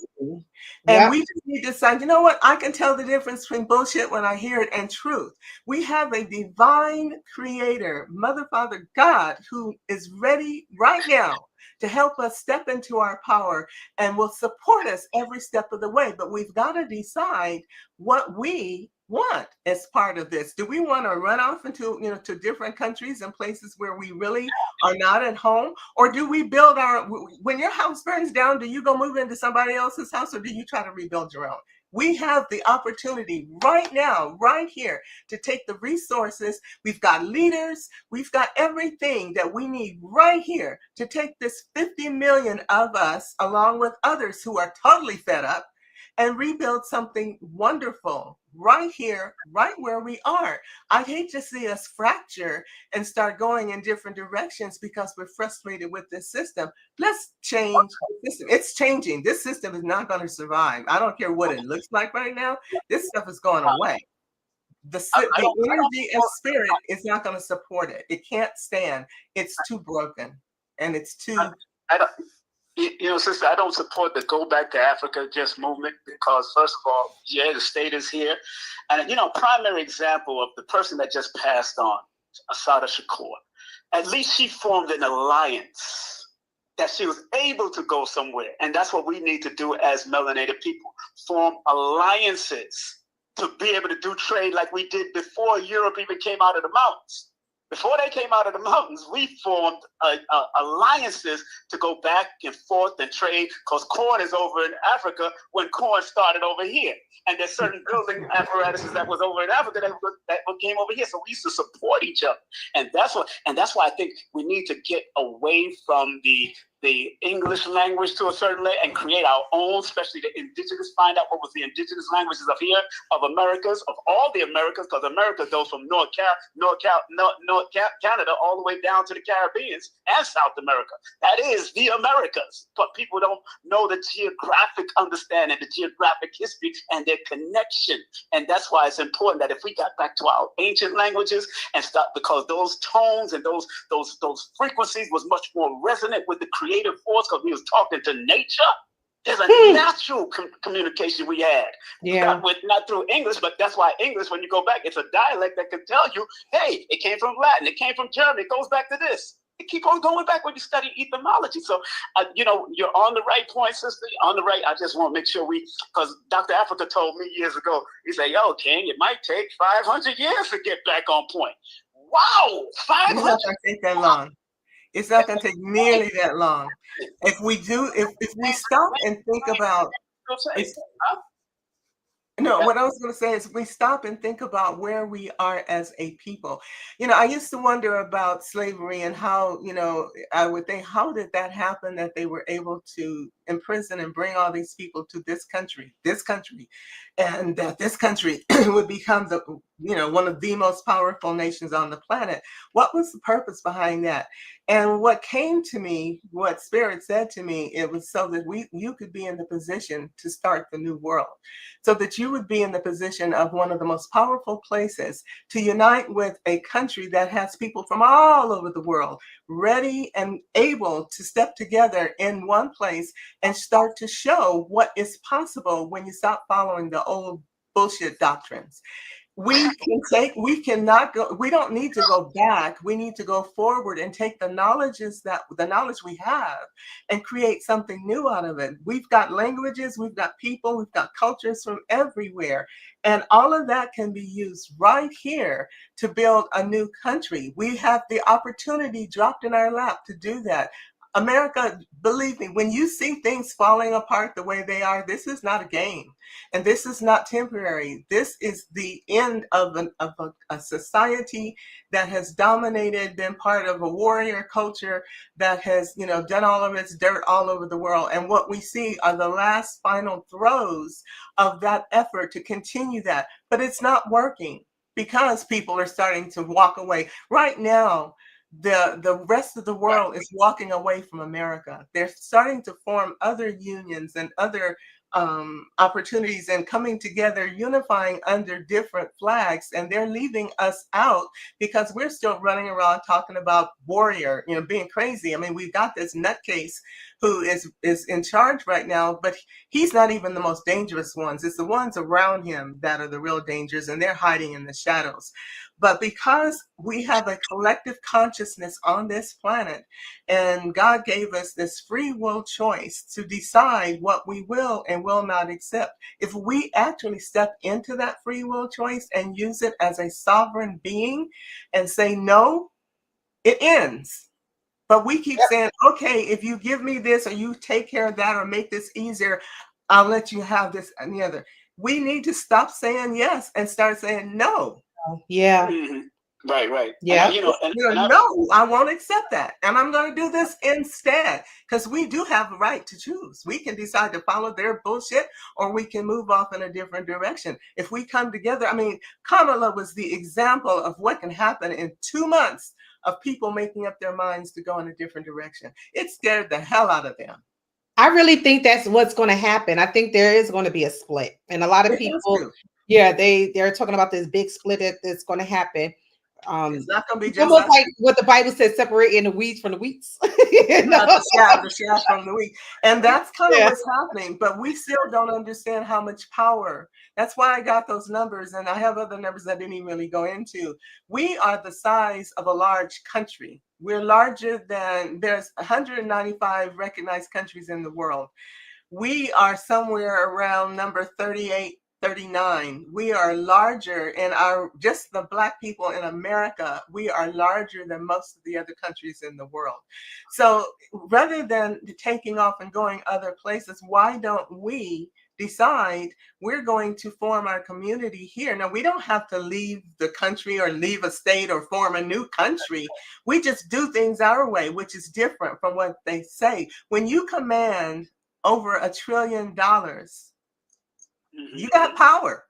And Yep. we just need to decide, you know what? I can tell the difference between bullshit when I hear it and truth. We have a divine creator, Mother, Father, God, who is ready right now to help us step into our power and will support us every step of the way. But we've got to decide what we want as part of this. Do we want to run off into, to different countries and places where we really are not at home? Or do we build when your house burns down, do you go move into somebody else's house, or do you try to rebuild your own? We have the opportunity right now, right here, to take the resources. We've got leaders. We've got everything that we need right here to take this 50 million of us, along with others who are totally fed up, and rebuild something wonderful right here, right where we are. I hate to see us fracture and start going in different directions because we're frustrated with this system. Let's change the system. It's changing. This system is not going to survive. I don't care what it looks like right now. This stuff is going away. The energy and spirit is not going to support it. It can't stand. It's too broken, and it's too... Sister, I don't support the Go Back to Africa Just movement because, first of all, yeah, the state is here. And, primary example of the person that just passed on, Assata Shakur, at least she formed an alliance that she was able to go somewhere. And that's what we need to do as melanated people, form alliances to be able to do trade like we did before Europe even came out of the mountains. Before they came out of the mountains, we formed alliances to go back and forth and trade, because corn is over in Africa when corn started over here. And there's certain building apparatuses that was over in Africa that came over here. So we used to support each other. And that's why I think we need to get away from the English language to a certain level and create our own, especially the indigenous, find out what was the indigenous languages of here, of Americas, of all the Americas, because America goes from North Canada all the way down to the Caribbean and South America. That is the Americas. But people don't know the geographic understanding, the geographic history, and their connection. And that's why it's important that if we got back to our ancient languages and stop, because those tones and those frequencies was much more resonant with the creative force, because we was talking to nature. There's a natural communication we had. Yeah. Not through English, but that's why English, when you go back, it's a dialect that can tell you, hey, it came from Latin, it came from German, it goes back to this. It keep on going back when you study etymology. So, you're on the right point, sister. On the right. I just want to make sure because Dr. Africa told me years ago, he said, yo, King, it might take 500 years to get back on point. Wow, 500? It's not going to take that long. It's not going to take nearly that long. If we stop and think about... No, what I was going to say is we stop and think about where we are as a people. I used to wonder about slavery and how, I would think, how did that happen that they were able to imprison and bring all these people to this country, and that this country would become one of the most powerful nations on the planet. What was the purpose behind that? And what came to me, what Spirit said to me, it was so that you could be in the position to start the new world, so that you would be in the position of one of the most powerful places to unite with a country that has people from all over the world ready and able to step together in one place and start to show what is possible when you stop following the old bullshit doctrines. We don't need to go back. We need to go forward and take the knowledge we have and create something new out of it. We've got languages, we've got people, we've got cultures from everywhere. And all of that can be used right here to build a new country. We have the opportunity dropped in our lap to do that. America, believe me, when you see things falling apart the way they are, this is not a game, and this is not temporary. This is the end of a society that has dominated, been part of a warrior culture that has, done all of its dirt all over the world. And what we see are the last final throes of that effort to continue that. But it's not working because people are starting to walk away. Right now, the rest of the world is walking away from America. They're starting to form other unions and other opportunities and coming together, unifying under different flags, and they're leaving us out because we're still running around talking about warrior, being crazy. I mean, we've got this nutcase who is in charge right now, but he's not even the most dangerous ones. It's the ones around him that are the real dangers, and they're hiding in the shadows. But because we have a collective consciousness on this planet, and God gave us this free will choice to decide what we will and will not accept, if we actually step into that free will choice and use it as a sovereign being and say no, it ends. But we keep saying, okay, if you give me this or you take care of that or make this easier, I'll let you have this and the other. We need to stop saying yes and start saying no. Yeah. Mm-hmm. Right. Yeah. No, I won't accept that. And I'm going to do this instead, because we do have the right to choose. We can decide to follow their bullshit, or we can move off in a different direction. If we come together, I mean, Kamala was the example of what can happen in 2 months of people making up their minds to go in a different direction. It scared the hell out of them. I really think that's what's going to happen. I think there is going to be a split. And a lot of people, they're talking about this big split that's going to happen. It's not going to be just almost like what the Bible says, separating the weeds from the wheats. The chaff from the wheat. And that's kind of what's happening. But we still don't understand how much power. That's why I got those numbers. And I have other numbers that didn't really go into. We are the size of a large country. We're larger than, there's 195 recognized countries in the world. We are somewhere around number 38, 39. We are larger in just the Black people in America. We are larger than most of the other countries in the world. So rather than taking off and going other places, why don't we decide we're going to form our community here? Now, we don't have to leave the country or leave a state or form a new country. We just do things our way, which is different from what they say. When you command over $1 trillion, you got power.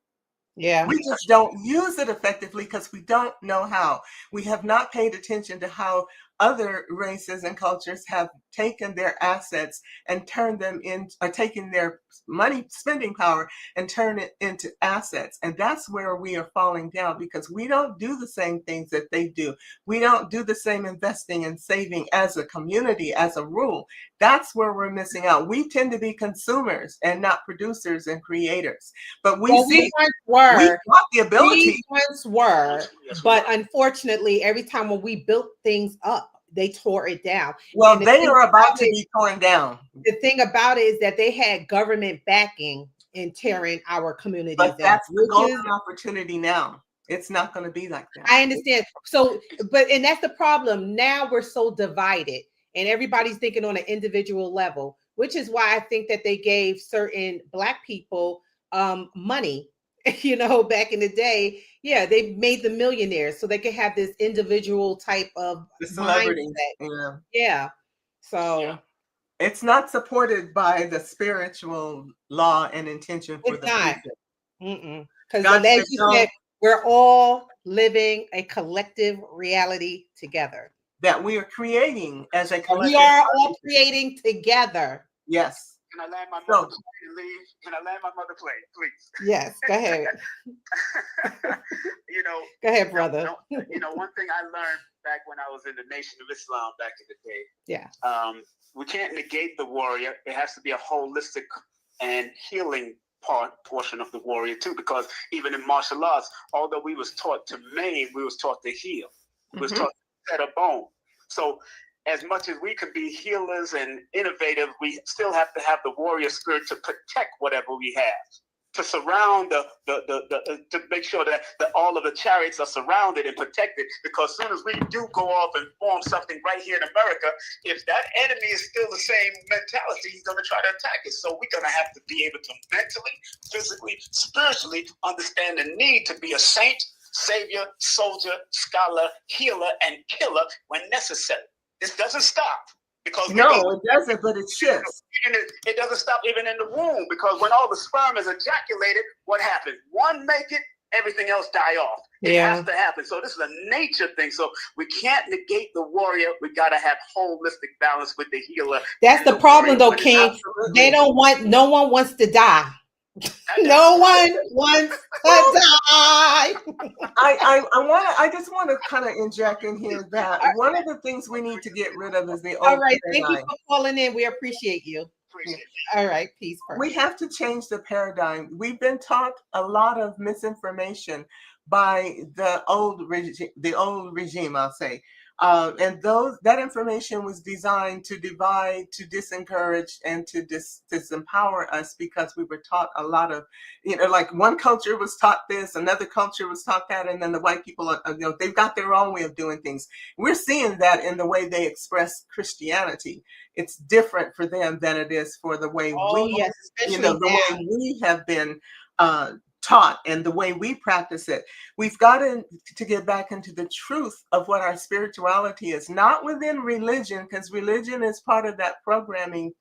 Yeah. We just don't use it effectively because we don't know how. We have not paid attention to how other races and cultures have taken their assets and turned them in, or taken their money spending power and turn it into assets. And that's where we are falling down, because we don't do the same things that they do. We don't do the same investing and saving as a community, as a rule. That's where we're missing out. We tend to be consumers and not producers and creators. But we see we got the ability. We once were, but unfortunately, every time when we built things up, they tore it down. Well, they are about to be torn down. The thing about it is that they had government backing in tearing our communities down. But that's the golden opportunity now. It's not going to be like that. I understand. So, and that's the problem. Now we're so divided, and everybody's thinking on an individual level, which is why I think that they gave certain Black people money. Back in the day, they made them millionaires so they could have this individual type of celebrity. So it's not supported by the spiritual law and intention for the people. Because as you said, we're all living a collective reality together that we are creating as a collective. We are all creating together. Yes. Can I land my mother plane and leave? Can I land my mother plane, please? Yes, go ahead. Go ahead, brother. One thing I learned back when I was in the Nation of Islam back in the day. Yeah. We can't negate the warrior. It has to be a holistic and healing portion of the warrior too, because even in martial arts, although we was taught to maim, we was taught to heal. We was taught to set a bone. So as much as we could be healers and innovative, we still have to have the warrior spirit to protect whatever we have, to surround to make sure that all of the chariots are surrounded and protected. Because as soon as we do go off and form something right here in America, if that enemy is still the same mentality, he's going to try to attack it. So we're going to have to be able to mentally, physically, spiritually understand the need to be a saint, savior, soldier, scholar, healer, and killer when necessary. This doesn't stop, because it doesn't, but it shifts. It doesn't stop even in the womb, because when all the sperm is ejaculated, what happens? One make it, everything else die off. It has to happen. So this is a nature thing. So we can't negate the warrior. We got to have holistic balance with the healer. That's the problem, though, King. They don't want. No one wants to die. No one wants to die. I just want to kind of inject in here that one of the things we need to get rid of is the old All right, paradigm. thank you for calling in. We appreciate you. All right, peace. We have to change the paradigm. We've been taught a lot of misinformation by the old regime, I'll say. And that information was designed to divide, to disencourage, and to disempower us, because we were taught a lot of, like one culture was taught this, another culture was taught that, and then the white people, they've got their own way of doing things. We're seeing that in the way they express Christianity. It's different for them than it is for the way way we have been taught and the way we practice it. We've got to get back into the truth of what our spirituality is, not within religion, because religion is part of that programming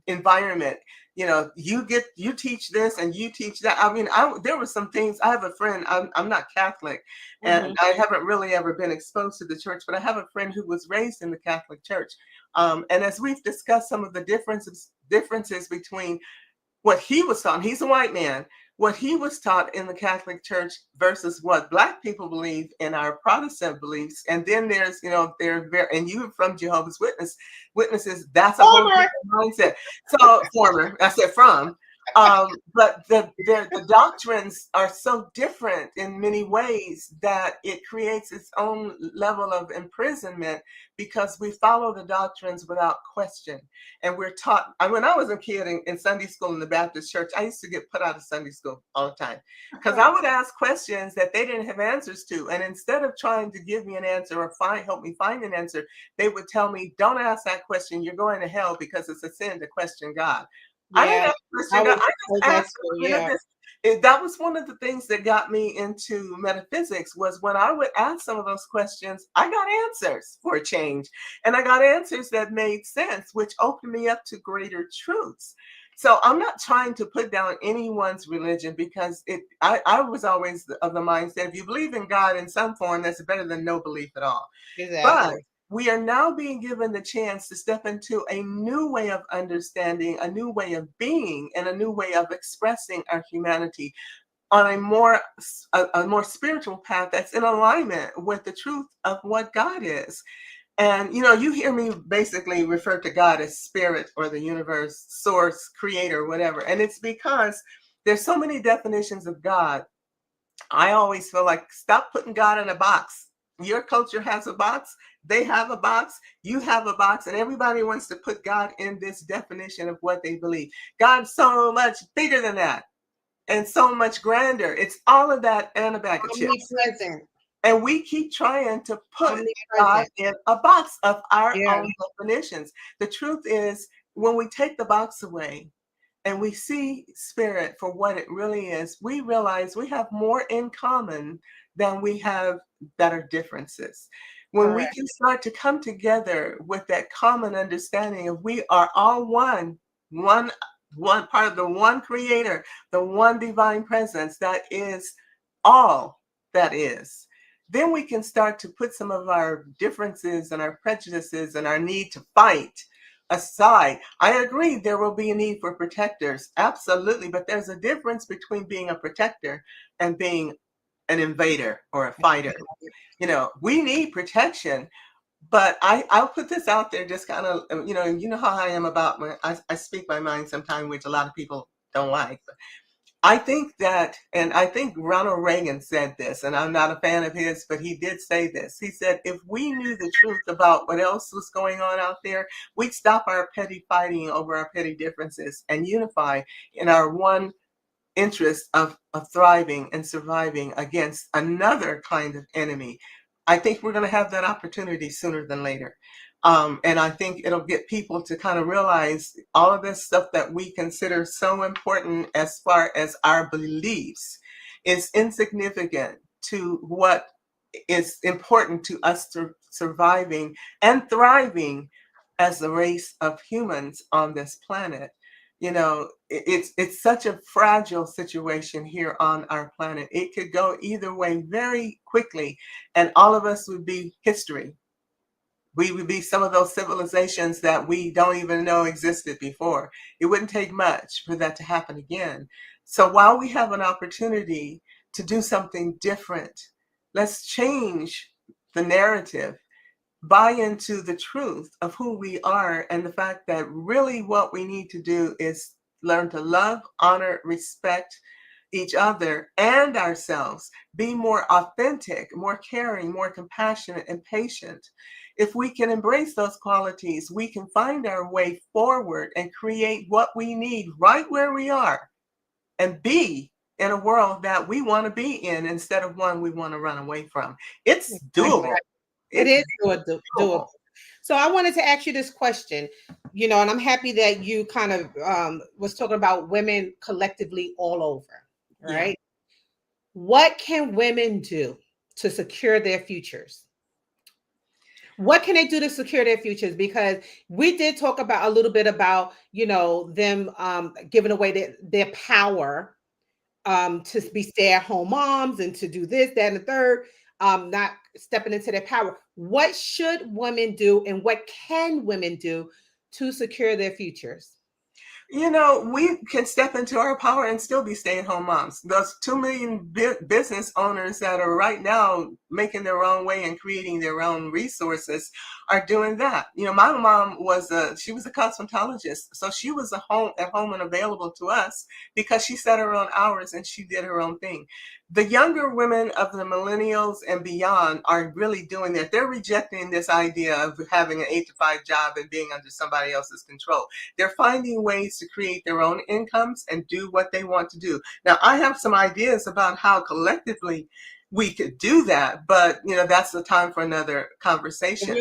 environment. You teach this and you teach that. I mean, there were some things. I have a friend, I'm not Catholic, and I haven't really ever been exposed to the church, but I have a friend who was raised in the Catholic Church. And as we've discussed some of the differences between what he was taught, he's a white man, what he was taught in the Catholic Church versus what Black people believe in our Protestant beliefs. And then there's, and you from Jehovah's Witnesses, that's a whole different mindset. So I said from. But the doctrines are so different in many ways that it creates its own level of imprisonment, because we follow the doctrines without question. And we're taught, when I was a kid in Sunday school in the Baptist church, I used to get put out of Sunday school all the time, because I would ask questions that they didn't have answers to. And instead of trying to give me an answer or help me find an answer, they would tell me, don't ask that question. You're going to hell because it's a sin to question God. I didn't ask that was one of the things that got me into metaphysics, was when I would ask some of those questions, I got answers for a change. And I got answers that made sense, which opened me up to greater truths. So I'm not trying to put down anyone's religion, because I was always of the mindset, if you believe in God in some form, that's better than no belief at all. Exactly. But we are now being given the chance to step into a new way of understanding, a new way of being, and a new way of expressing our humanity on a more spiritual path that's in alignment with the truth of what God is. And, you hear me basically refer to God as spirit or the universe, source, creator, whatever. And it's because there's so many definitions of God. I always feel like, stop putting God in a box. Your culture has a box. They have a box. You have a box. And everybody wants to put God in this definition of what they believe. God's so much bigger than that and so much grander. It's all of that and a bag of chips. And we keep trying to put God in a box of our own definitions. The truth is, when we take the box away and we see spirit for what it really is, we realize we have more in common than we have that are differences. When we can start to come together with that common understanding of we are all one part of the one creator, the one divine presence that is all that is, then we can start to put some of our differences and our prejudices and our need to fight aside. I agree there will be a need for protectors, absolutely, but there's a difference between being a protector and being an invader or a fighter. We need protection, but I'll put this out there, just kind of, you know how I am about I speak my mind sometimes, which a lot of people don't like. But I think that, and I think Ronald Reagan said this, and I'm not a fan of his, but he did say this. He said, if we knew the truth about what else was going on out there, we'd stop our petty fighting over our petty differences and unify in our one interest of thriving and surviving against another kind of enemy. I think we're going to have that opportunity sooner than later. And I think it'll get people to kind of realize all of this stuff that we consider so important as far as our beliefs is insignificant to what is important to us to surviving and thriving as a race of humans on this planet. It's such a fragile situation here on our planet. It could go either way very quickly, and all of us would be history. We would be some of those civilizations that we don't even know existed before. It wouldn't take much for that to happen again. So while we have an opportunity to do something different, let's change the narrative, buy into the truth of who we are, and the fact that really what we need to do is learn to love, honor, respect each other and ourselves, be more authentic, more caring, more compassionate, and patient. If we can embrace those qualities, we can find our way forward and create what we need right where we are, and be in a world that we want to be in instead of one we want to run away from. It's doable. It It's is doable. So I wanted to ask you this question, and I'm happy that you kind of was talking about women collectively all over, right? Yeah. What can women do to secure their futures? What can they do to secure their futures? Because we did talk about a little bit about, them giving away their power to be stay-at-home moms and to do this, that, and the third, not stepping into their power. What should women do, and what can women do to secure their futures? We can step into our power and still be stay-at-home moms. Those 2 million business owners that are right now making their own way and creating their own resources are doing that. My mom she was a cosmetologist, so she was at home and available to us because she set her own hours and she did her own thing. The younger women of the millennials and beyond are really doing that. They're rejecting this idea of having an 8-to-5 job and being under somebody else's control. They're finding ways to create their own incomes and do what they want to do. Now, I have some ideas about how collectively we could do that, but that's the time for another conversation.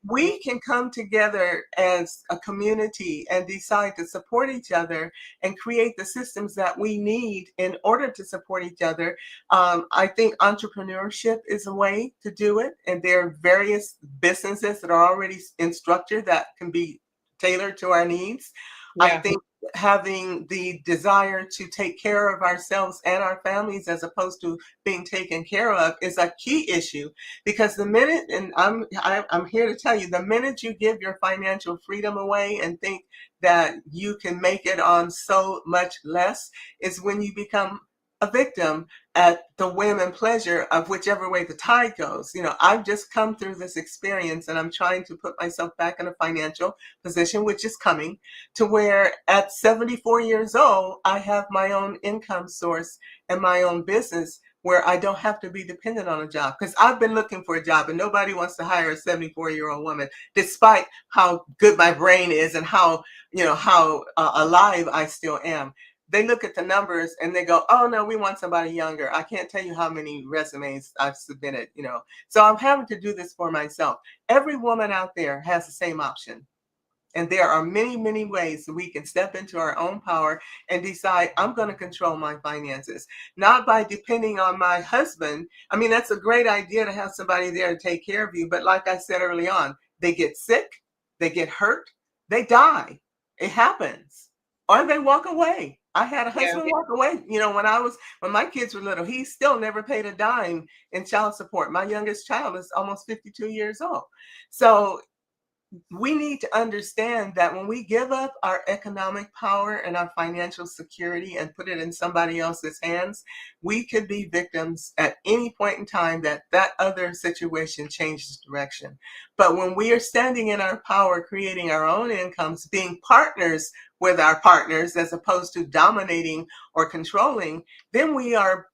We can come together as a community and decide to support each other and create the systems that we need in order to support each other. I think entrepreneurship is a way to do it, and there are various businesses that are already in structure that can be tailored to our needs. Yeah. I think having the desire to take care of ourselves and our families as opposed to being taken care of is a key issue, because the minute, and I'm here to tell you, the minute you give your financial freedom away and think that you can make it on so much less is when you become a victim at the whim and pleasure of whichever way the tide goes. I've just come through this experience, and I'm trying to put myself back in a financial position, which is coming, to where at 74 years old, I have my own income source and my own business where I don't have to be dependent on a job. Because I've been looking for a job, and nobody wants to hire a 74-year-old woman, despite how good my brain is and how alive I still am. They look at the numbers and they go, oh no, we want somebody younger. I can't tell you how many resumes I've submitted, So I'm having to do this for myself. Every woman out there has the same option. And there are many, many ways that we can step into our own power and decide, I'm going to control my finances, not by depending on my husband. I mean, that's a great idea to have somebody there to take care of you. But like I said early on, they get sick, they get hurt, they die. It happens. Or they walk away. I had a husband walk away, when my kids were little. He still never paid a dime in child support. My youngest child is almost 52 years old. So we need to understand that when we give up our economic power and our financial security and put it in somebody else's hands, we could be victims at any point in time that other situation changes direction. But when we are standing in our power, creating our own incomes, being partners with our partners as opposed to dominating or controlling, then we're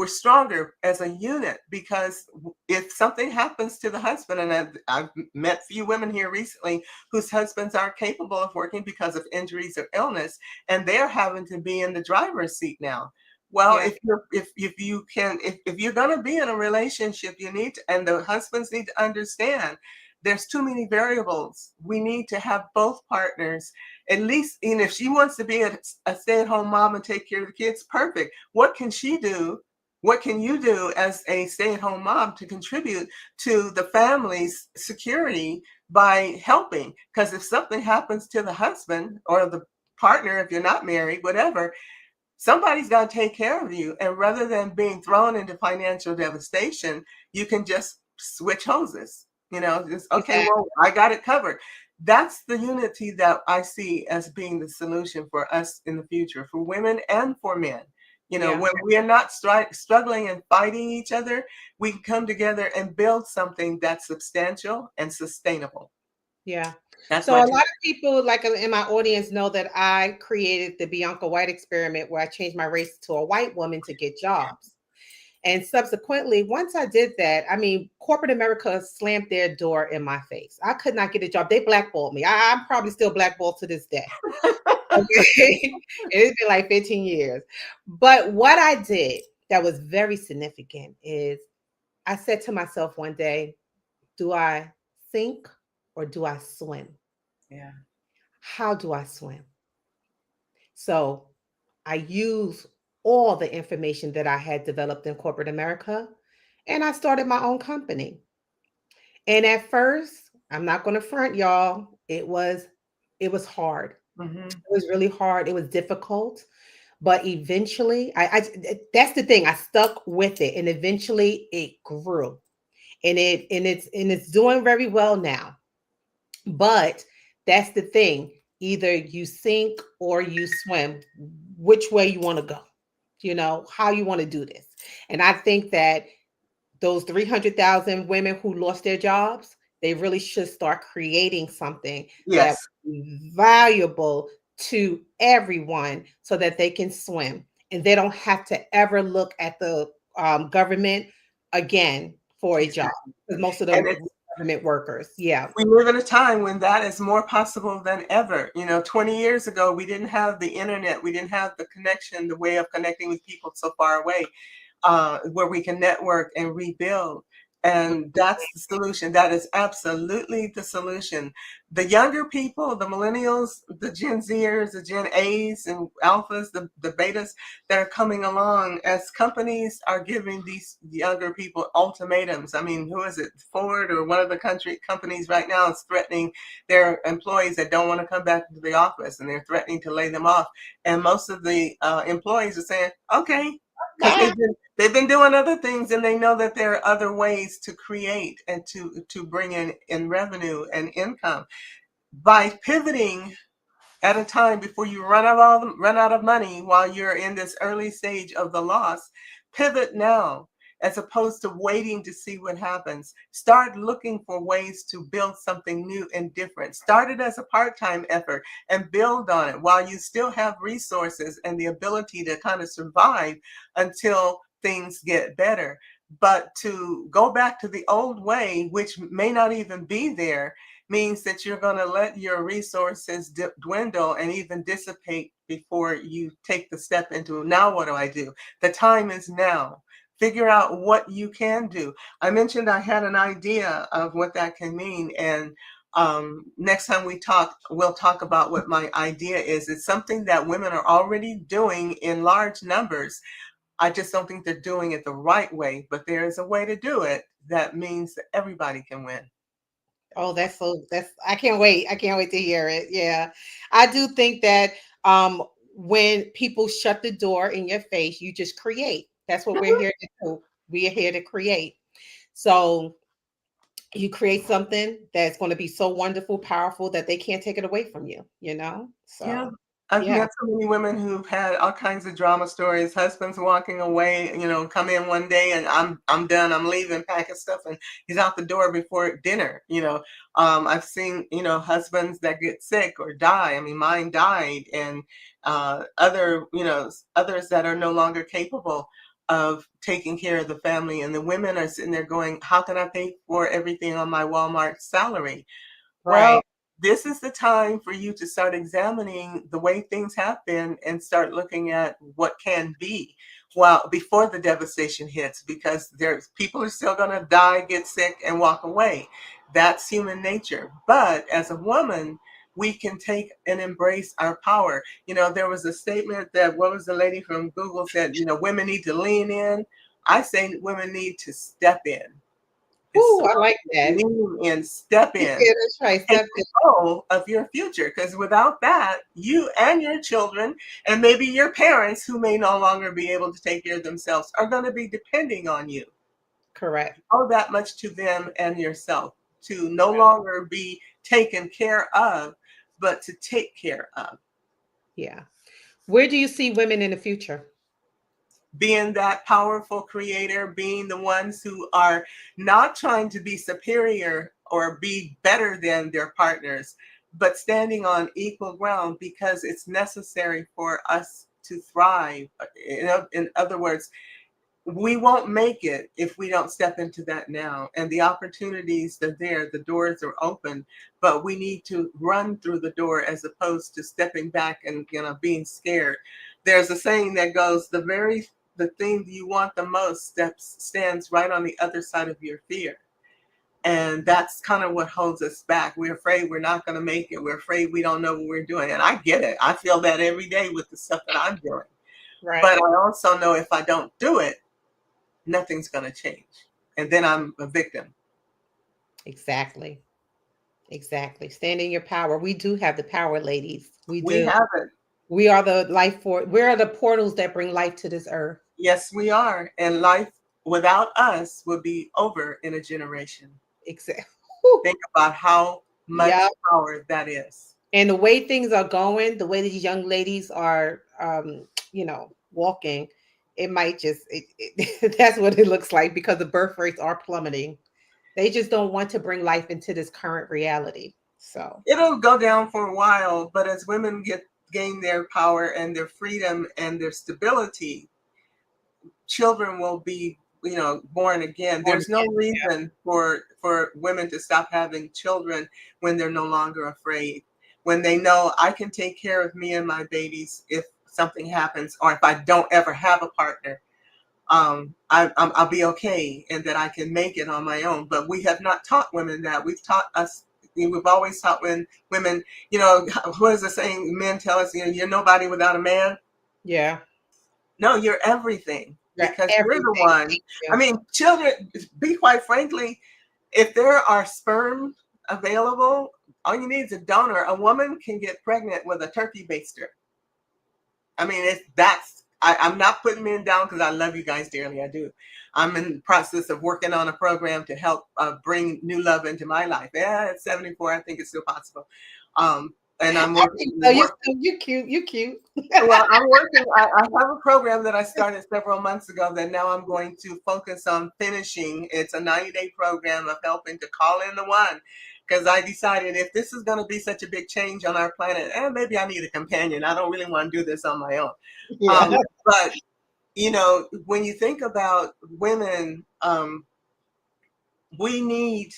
stronger as a unit. Because if something happens to the husband, and I've met few women here recently whose husbands aren't capable of working because of injuries or illness, and they're having to be in the driver's seat now. Well, if you're going to be in a relationship, you need to, and the husbands need to understand, there's too many variables. We need to have both partners, at least, if she wants to be a stay-at-home mom and take care of the kids, perfect. What can she do What can you do as a stay-at-home mom to contribute to the family's security by helping? Because if something happens to the husband or the partner, if you're not married, whatever, somebody's got to take care of you. And rather than being thrown into financial devastation, you can just switch hoses. Just, okay, Exactly. well, I got it covered. That's the unity that I see as being the solution for us in the future, for women and for men. Yeah. When we are not struggling and fighting each other, we can come together and build something that's substantial and sustainable. Yeah. That's So my a two. lot of people like in my audience know that I created the Bianca White experiment where I changed my race to a white woman to get jobs. And subsequently, once I did that, I mean, corporate America slammed their door in my face. I could not get a job. They blackballed me. I'm probably still blackballed to this day. Okay. It's been like 15 years. But what I did that was very significant is I said to myself one day, do I sink or do I swim? Yeah. How do I swim? So I use all the information that I had developed in corporate America and I started my own company. And at first, I'm not going to front y'all, it was hard. Hmm. It was really hard. It was difficult, but eventually that's the thing. I stuck with it and eventually it grew. And it's doing very well now. But that's the thing. Either you sink or you swim, which way you want to go, how you want to do this. And I think that those 300,000 women who lost their jobs, they really should start creating something that Yes. valuable to everyone so that they can swim and they don't have to ever look at the government again for a job Exactly. because most of And them it's government workers. Yeah. We live in a time when that is more possible than ever. 20 years ago, we didn't have the internet. We didn't have the connection, the way of connecting with people so far away, where we can network and rebuild. And that's the solution. That is absolutely the solution. The younger people, the millennials, the Gen Zers, the Gen A's and alphas, the betas that are coming along as companies are giving these younger people ultimatums. I mean, who is it? Ford or one of the companies right now is threatening their employees that don't want to come back to the office, and they're threatening to lay them off. And most of the employees are saying, okay, because they've been doing other things, and they know that there are other ways to create and to bring in revenue and income by pivoting at a time before you run out of money while you're in this early stage of the loss. Pivot now, as opposed to waiting to see what happens. Start looking for ways to build something new and different. Start it as a part-time effort and build on it while you still have resources and the ability to kind of survive until things get better. But to go back to the old way, which may not even be there, means that you're going to let your resources dwindle and even dissipate before you take the step into, now what do I do? The time is now. Figure out what you can do. I mentioned I had an idea of what that can mean, and next time we talk, we'll talk about what my idea is. It's something that women are already doing in large numbers. I just don't think they're doing it the right way, but there is a way to do it that means that everybody can win. Oh, that's I can't wait. I can't wait to hear it. Yeah. I do think that when people shut the door in your face, you just create. That's what we're here to do. We are here to create. So you create something that's going to be so wonderful, powerful that they can't take it away from you. Yeah. So I've yeah. met so many women who've had all kinds of drama stories, husbands walking away, come in one day and I'm done, I'm leaving, packing stuff, and he's out the door before dinner. I've seen, husbands that get sick or die. I mean, mine died, and others that are no longer capable of taking care of the family. And the women are sitting there going, how can I pay for everything on my Walmart salary? Well, Right. this is the time for you to start examining the way things have been and start looking at what can be, well, before the devastation hits, because there's people are still going to die, get sick, and walk away. That's human nature. But as a woman, we can take and embrace our power. There was a statement that, what was the lady from Google said, women need to lean in. I say women need to step in. Ooh, I like that. Lean in, step Yeah, in, that's right. take Step in. control of your future. Because without that, you and your children, and maybe your parents who may no longer be able to take care of themselves, are going to be depending on you. Correct. Owe that much to them and yourself to no longer be taken care of, but to take care of. Yeah. Where do you see women in the future? Being that powerful creator, being the ones who are not trying to be superior or be better than their partners, but standing on equal ground because it's necessary for us to thrive. In other words, we won't make it if we don't step into that now. And the opportunities are there, the doors are open, but we need to run through the door as opposed to stepping back and being scared. There's a saying that goes, the thing you want the most stands right on the other side of your fear. And that's kind of what holds us back. We're afraid we're not going to make it. We're afraid we don't know what we're doing. And I get it. I feel that every day with the stuff that I'm doing. Right. But I also know if I don't do it, nothing's going to change. And then I'm a victim. Exactly. Exactly. Stand in your power. We do have the power, ladies. We We do. have it. We are the life force. We are the portals that bring life to this earth. Yes, we are. And life without us will be over in a generation. Exactly. Think about how much Yeah. power that is. And the way things are going, the way these young ladies are, walking, it might just, that's what it looks like because the birth rates are plummeting. They just don't want to bring life into this current reality. So It'll go down for a while, but as women gain their power and their freedom and their stability, children will be, born again. born There's no again, reason for women to stop having children when they're no longer afraid. When they know I can take care of me and my babies if something happens, or if I don't ever have a partner, I'll be okay, and that I can make it on my own. But we have not taught women that. We've always taught women, what is the saying? Men tell us, you're nobody without a man. yeah. No, you're everything, Yeah, because you're the everything. one. Thank I you. mean, children, be quite frankly, if there are sperm available, all you need is a donor. A woman can get pregnant with a turkey baster. I mean, I'm not putting men down because I love you guys dearly. I do. I'm in the process of working on a program to help bring new love into my life. Yeah, at 74, I think it's still possible. And I'm I working. think so. You're cute. You're cute. Well, I'm working. I have a program that I started several months ago that now I'm going to focus on finishing. It's a 90-day program of helping to call in the one, because I decided if this is going to be such a big change on our planet, maybe I need a companion. I don't really want to do this on my own. Yeah. But, when you think about women, we need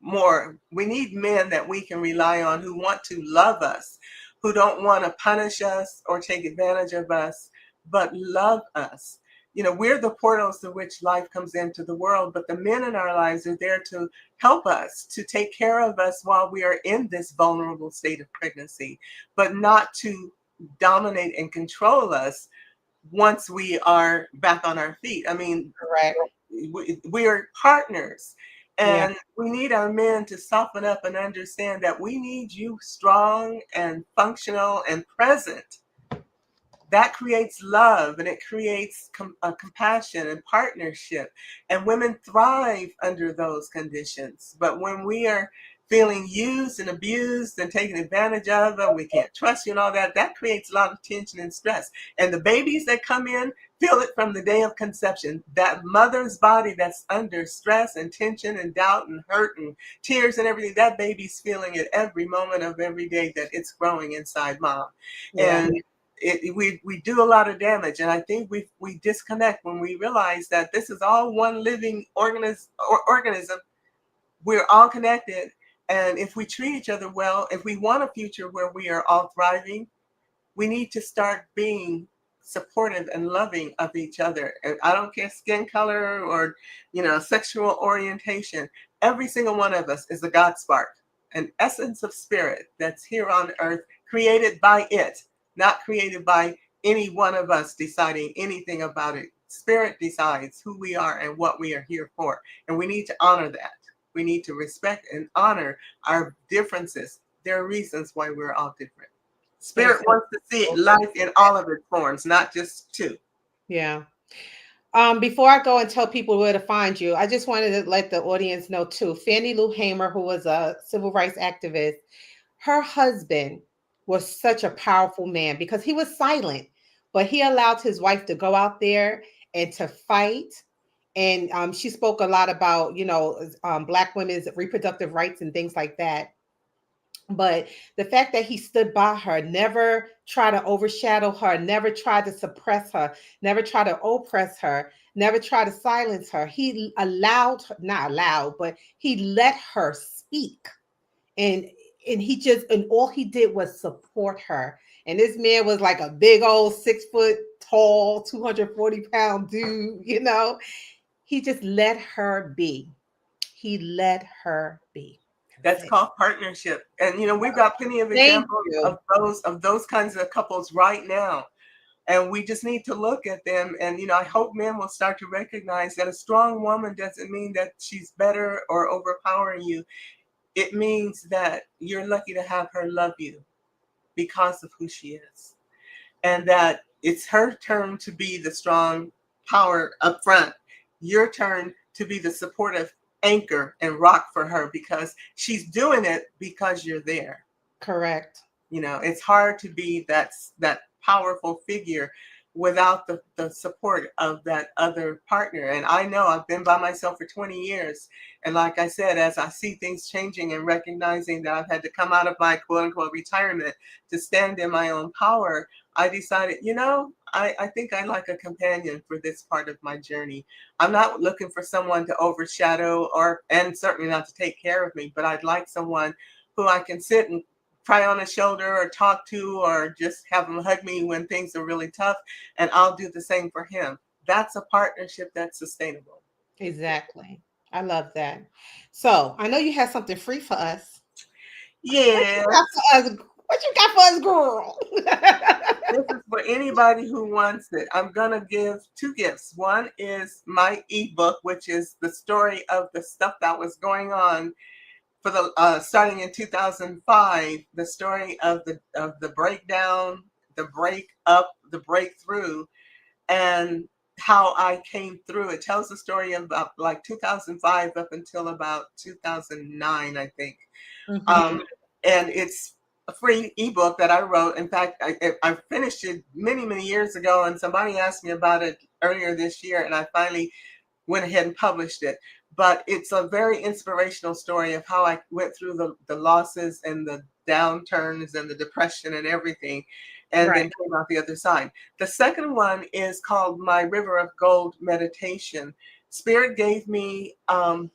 more. We need men that we can rely on, who want to love us, who don't want to punish us or take advantage of us, but love us. We're the portals through which life comes into the world, but the men in our lives are there to help us, to take care of us while we are in this vulnerable state of pregnancy, but not to dominate and control us once we are back on our feet. I mean, Correct. we are partners, Yeah. and we need our men to soften up and understand that we need you strong and functional and present. That creates love, and it creates compassion and partnership, and women thrive under those conditions. But when we are feeling used and abused and taken advantage of, and we can't trust you and all that, that creates a lot of tension and stress. And the babies that come in feel it from the day of conception. That mother's body that's under stress and tension and doubt and hurt and tears and everything, that baby's feeling it every moment of every day that it's growing inside mom. Yeah. And we do a lot of damage, and I think we disconnect when we realize that this is all one living organism. We're all connected, and if we treat each other well, if we want a future where we are all thriving, we need to start being supportive and loving of each other. And I don't care skin color or sexual orientation. Every single one of us is a God spark, an essence of spirit that's here on earth, created by it, not created by any one of us deciding anything about it. Spirit decides who we are and what we are here for. And we need to honor that. We need to respect and honor our differences. There are reasons why we're all different. Spirit wants to see life in all of its forms, not just two. Yeah. Before I go and tell people where to find you, I just wanted to let the audience know too. Fannie Lou Hamer, who was a civil rights activist, her husband was such a powerful man because he was silent, but he allowed his wife to go out there and to fight. And she spoke a lot about, Black women's reproductive rights and things like that. But the fact that he stood by her, never tried to overshadow her, never tried to suppress her, never tried to oppress her, never tried to silence her. He allowed her, not allowed, but he let her speak. And and all he did was support her. And this man was like a big old 6 foot tall, 240-pound dude, He just let her be. He let her be. That's called partnership. And we've got plenty of examples of those kinds of couples right now. And we just need to look at them. And I hope men will start to recognize that a strong woman doesn't mean that she's better or overpowering you. It means that you're lucky to have her love you because of who she is. And that it's her turn to be the strong power up front. Your turn to be the supportive anchor and rock for her, because she's doing it because you're there. Correct. It's hard to be that powerful figure without the support of that other partner. And I know I've been by myself for 20 years. And like I said, as I see things changing and recognizing that I've had to come out of my quote unquote retirement to stand in my own power, I decided, I think I like a companion for this part of my journey. I'm not looking for someone to overshadow and certainly not to take care of me, but I'd like someone who I can sit and cry on a shoulder or talk to, or just have him hug me when things are really tough. And I'll do the same for him. That's a partnership that's sustainable. Exactly. I love that. So I know you have something free for us. Yeah. What you got for us, girl? This is for anybody who wants it. I'm going to give 2 gifts. One is my ebook, which is the story of the stuff that was going on for the starting in 2005, the story of the breakdown, the breakup, the breakthrough, and how I came through. It tells the story of about like 2005 up until about 2009, I think. Mm-hmm. And it's a free ebook that I wrote. In fact, I finished it many, many years ago, and somebody asked me about it earlier this year, and I finally went ahead and published it. But it's a very inspirational story of how I went through the losses and the downturns and the depression and everything, and then came out the other side. The second one is called My River of Gold Meditation. Spirit gave me a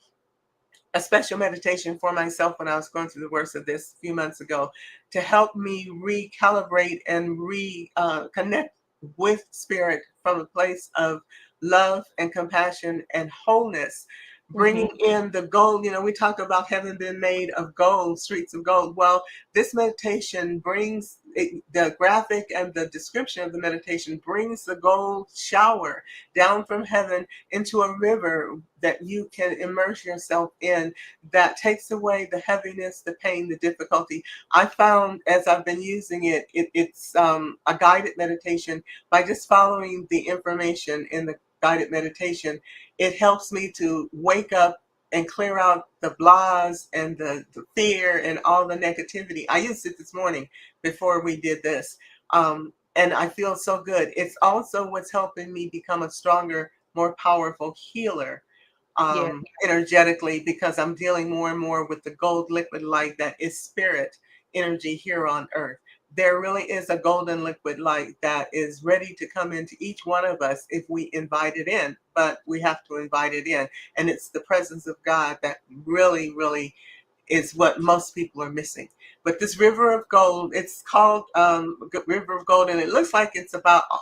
special meditation for myself when I was going through the worst of this a few months ago, to help me recalibrate and reconnect with Spirit from a place of love and compassion and wholeness, bringing in the gold. We talk about having been made of gold, streets of gold. Well, this meditation brings the graphic and the description of the meditation brings the gold shower down from heaven into a river that you can immerse yourself in, that takes away the heaviness, the pain, the difficulty. I found as I've been using it, it's a guided meditation. By just following the information in the guided meditation, it helps me to wake up and clear out the blahs and the fear and all the negativity. I used it this morning before we did this. And I feel so good. It's also what's helping me become a stronger, more powerful healer energetically, because I'm dealing more and more with the gold liquid light that is spirit energy here on earth. There really is a golden liquid light that is ready to come into each one of us if we invite it in, but we have to invite it in. And it's the presence of God that really, really is what most people are missing. But this river of gold, it's called River of Gold, and it looks like it's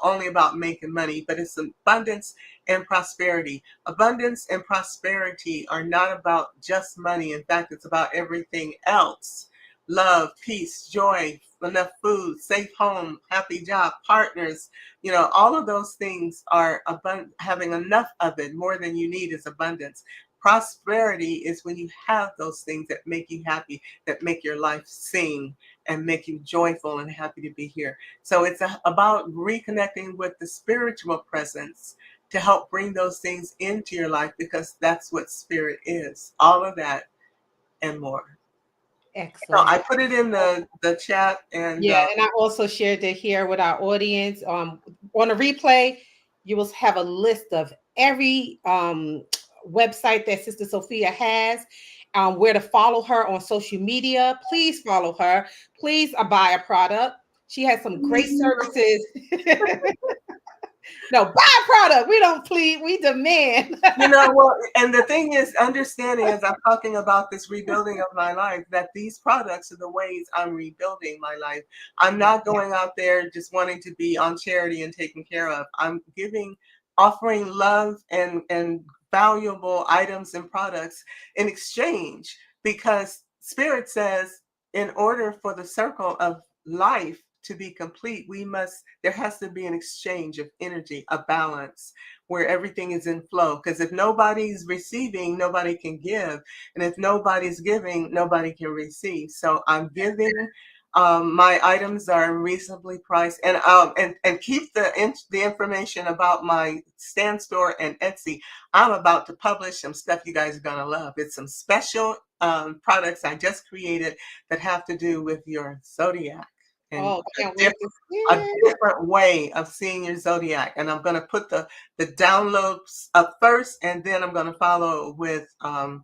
only about making money, but it's abundance and prosperity. Abundance and prosperity are not about just money. In fact, it's about everything else. Love, peace, joy, enough food, safe home, happy job, partners, you know, all of those things are abundant. Having enough of it, more than you need, is abundance. Prosperity is when you have those things that make you happy, that make your life sing and make you joyful and happy to be here. So it's about reconnecting with the spiritual presence to help bring those things into your life, because that's what spirit is. All of that and more. So Excellent. I put it in the chat, and Yeah, and I also shared it here with our audience. On a replay, you will have a list of every website that Sister Sophia has, where to follow her on social media. Please follow her. Please buy a product. She has some great services. No, buy a product. We don't plead, we demand. you know, well, and the thing is, understanding as I'm talking about this rebuilding of my life, that these products are the ways I'm rebuilding my life. I'm not going out there just wanting to be on charity and taken care of. I'm offering love and valuable items and products in exchange, because Spirit says, in order for the circle of life to be complete, there has to be an exchange of energy, a balance, where everything is in flow. Because if nobody's receiving, nobody can give. And if nobody's giving, nobody can receive. So I'm giving. My items are reasonably priced, and keep the information about my stand store and Etsy. I'm about to publish some stuff you guys are gonna love. It's some special products I just created that have to do with your zodiac. And Oh, can't wait to see a it. different way of seeing your zodiac. And I'm going to put the downloads up first, and then I'm going to follow with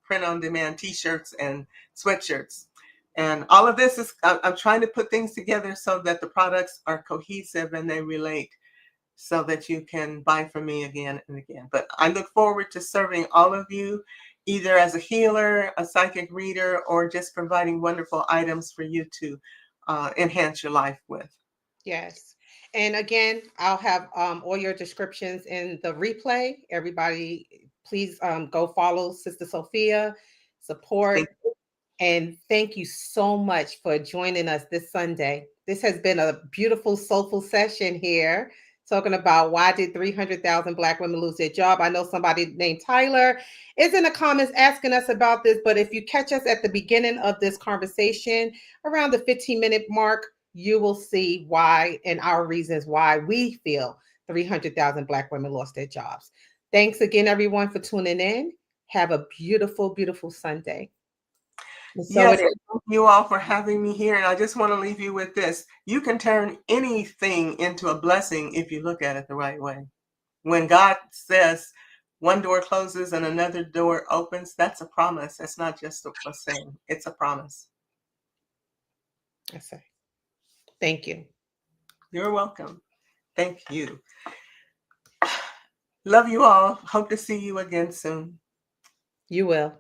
print-on-demand t-shirts and sweatshirts. And all of this is, I'm trying to put things together so that the products are cohesive and they relate, so that you can buy from me again and again. But I look forward to serving all of you, either as a healer, a psychic reader, or just providing wonderful items for you to enhance your life with. Yes. And again, I'll have all your descriptions in the replay. Everybody, please go follow Sister Sophia, support, Thank you. and thank you so much for joining us this Sunday. This has been a beautiful, soulful session here, talking about why did 300,000 Black women lose their job. I know somebody named Tyler is in the comments asking us about this, but if you catch us at the beginning of this conversation, around the 15-minute mark, you will see why and our reasons why we feel 300,000 Black women lost their jobs. Thanks again, everyone, for tuning in. Have a beautiful, beautiful Sunday. So Yes, it is. thank you all for having me here. And I just want to leave you with this. You can turn anything into a blessing if you look at it the right way. When God says one door closes and another door opens, that's a promise. That's not just a saying, it's a promise. I say, thank you. You're welcome. Thank you. Love you all. Hope to see you again soon. You will.